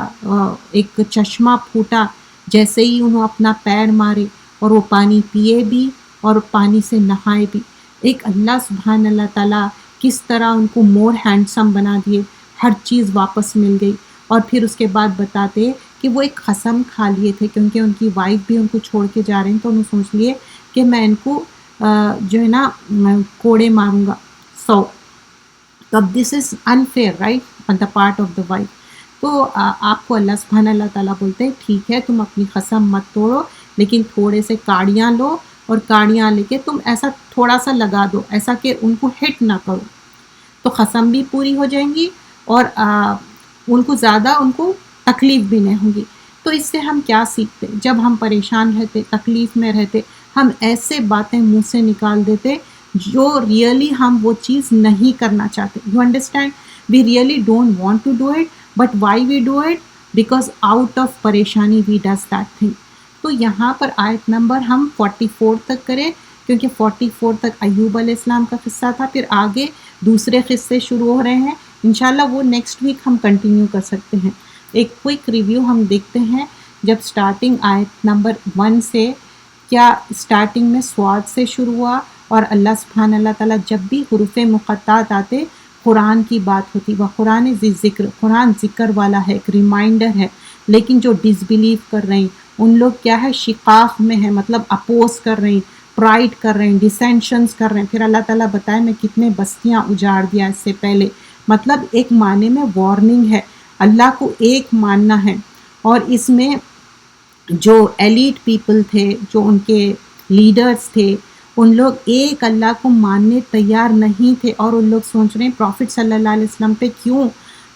ایک چشمہ پھوٹا، جیسے ہی انہوں اپنا پیر مارے اور وہ پانی پیے بھی اور پانی سے نہائے بھی. ایک اللہ سبحانہ اللہ تعالیٰ کس طرح ان کو مور ہینڈسم بنا دیے، ہر چیز واپس مل گئی. اور پھر اس کے بعد بتاتے کہ وہ ایک قسم کھا لیے تھے، کیونکہ ان کی وائف بھی ان کو چھوڑ کے جا رہے ہیں، تو انہوں سوچ لیے کہ میں ان کو جو ہے نا کوڑے ماروں گا. سو تو اب this is unfair right on the part of the wife. تو آپ کو اللہ سبحانہ اللہ تعالیٰ بولتے ہیں ٹھیک ہے تم اپنی قسم مت توڑو، لیکن تھوڑے سے کاڑیاں لو، اور کاڑیاں لے کے تم ایسا تھوڑا سا لگا دو، ایسا کہ ان کو ہٹ نہ کرو، تو قسم بھی پوری ہو جائیں گی، اور ان کو تکلیف بھی نہیں ہوگی۔ تو اس سے ہم کیا سیکھتے؟ جب ہم پریشان رہتے، تکلیف میں رہتے، ہم ایسے باتیں منہ سے نکال دیتے جو ریئلی ہم وہ چیز نہیں کرنا چاہتے۔ You understand? We really don't want to do it, but why we do it? Because out of پریشانی وی ڈز دیٹ تھنگ۔ تو یہاں پر آیت نمبر ہم 44 تک کریں، کیونکہ 44 تک ایوب علیہ السلام کا قصہ تھا، پھر آگے دوسرے قصے شروع ہو رہے ہیں، انشاءاللہ وہ نیکسٹ ویک ہم کنٹینیو کر سکتے ہیں۔ ایک کوئک ریویو ہم دیکھتے ہیں۔ جب سٹارٹنگ آیت نمبر 1 سے، کیا سٹارٹنگ میں سواد سے شروع ہوا، اور اللہ سبحانہ اللہ تعالیٰ جب بھی حروف مقطعات آتے قرآن کی بات ہوتی، وہ قرآن ذی ذکر، قرآن ذکر والا ہے، ایک ریمائنڈر ہے، لیکن جو ڈس بلیو کر رہے ہیں ان لوگ کیا ہے، شقاق میں ہے، مطلب اپوز کر رہے ہیں، پرائڈ کر رہے ہیں، ڈسینشنز کر رہے ہیں۔ پھر اللہ تعالیٰ بتائے میں کتنے بستیاں اجاڑ دیا اس سے پہلے، مطلب ایک معنی میں وارننگ ہے، اللہ کو ایک ماننا ہے۔ اور اس میں جو ایلیٹ پیپل تھے، جو ان کے لیڈرز تھے، ان لوگ ایک اللہ کو ماننے تیار نہیں تھے، اور ان لوگ سوچ رہے ہیں پروفٹ صلی اللہ علیہ وسلم پہ کیوں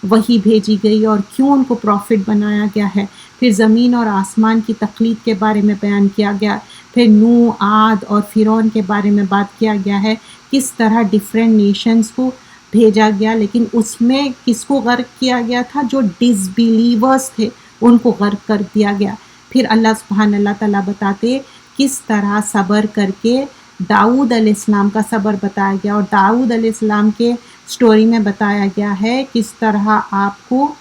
وحی بھیجی گئی اور کیوں ان کو پروفٹ بنایا گیا ہے۔ پھر زمین اور آسمان کی تخلیق کے بارے میں بیان کیا گیا، پھر نوح، عاد اور فرعون کے بارے میں بات کیا گیا ہے، کس طرح ڈیفرنٹ نیشنز کو بھیجا گیا، لیکن اس میں کس کو غرق کیا گیا تھا؟ جو ڈس بیلیورز تھے ان کو غرق کر دیا گیا۔ پھر اللہ سبحانہ اللہ تعالیٰ بتاتے کس طرح صبر کر کے داؤد علیہ السلام کا صبر بتایا گیا، اور داؤد علیہ السلام کے سٹوری میں بتایا گیا ہے کس طرح آپ کو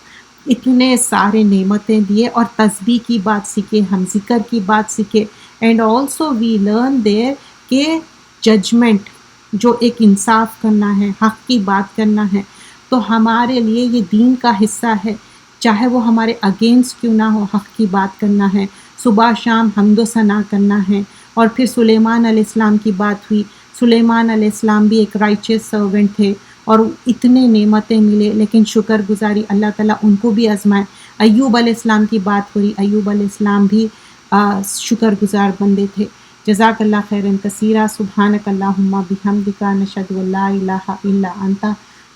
اتنے سارے نعمتیں دیے، اور تسبیح کی بات سیکھے، ہم ذکر کی بات سیکھے۔ اینڈ آلسو وی لرن دیر کہ ججمنٹ، جو ایک انصاف کرنا ہے، حق کی بات کرنا ہے، تو ہمارے لیے یہ دین کا حصہ ہے، چاہے وہ ہمارے اگینسٹ کیوں نہ ہو، حق کی بات کرنا ہے، صبح شام حمد و ثنا کرنا ہے۔ اور پھر سلیمان علیہ السلام کی بات ہوئی، سلیمان علیہ السلام بھی ایک رائچیس سرونٹ تھے، اور اتنے نعمتیں ملے، لیکن شکر گزاری اللہ تعالیٰ ان کو بھی آزمائے۔ ایوب علیہ السلام کی بات ہوئی، ایوب علیہ السلام بھی شکر گزار بندے تھے۔ جزاک اللہ خیرا کثیرا، سبحانک اللہم بحمدک، نشہد ان لا الہ الا انت،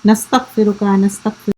نستغفرک نستغفرک۔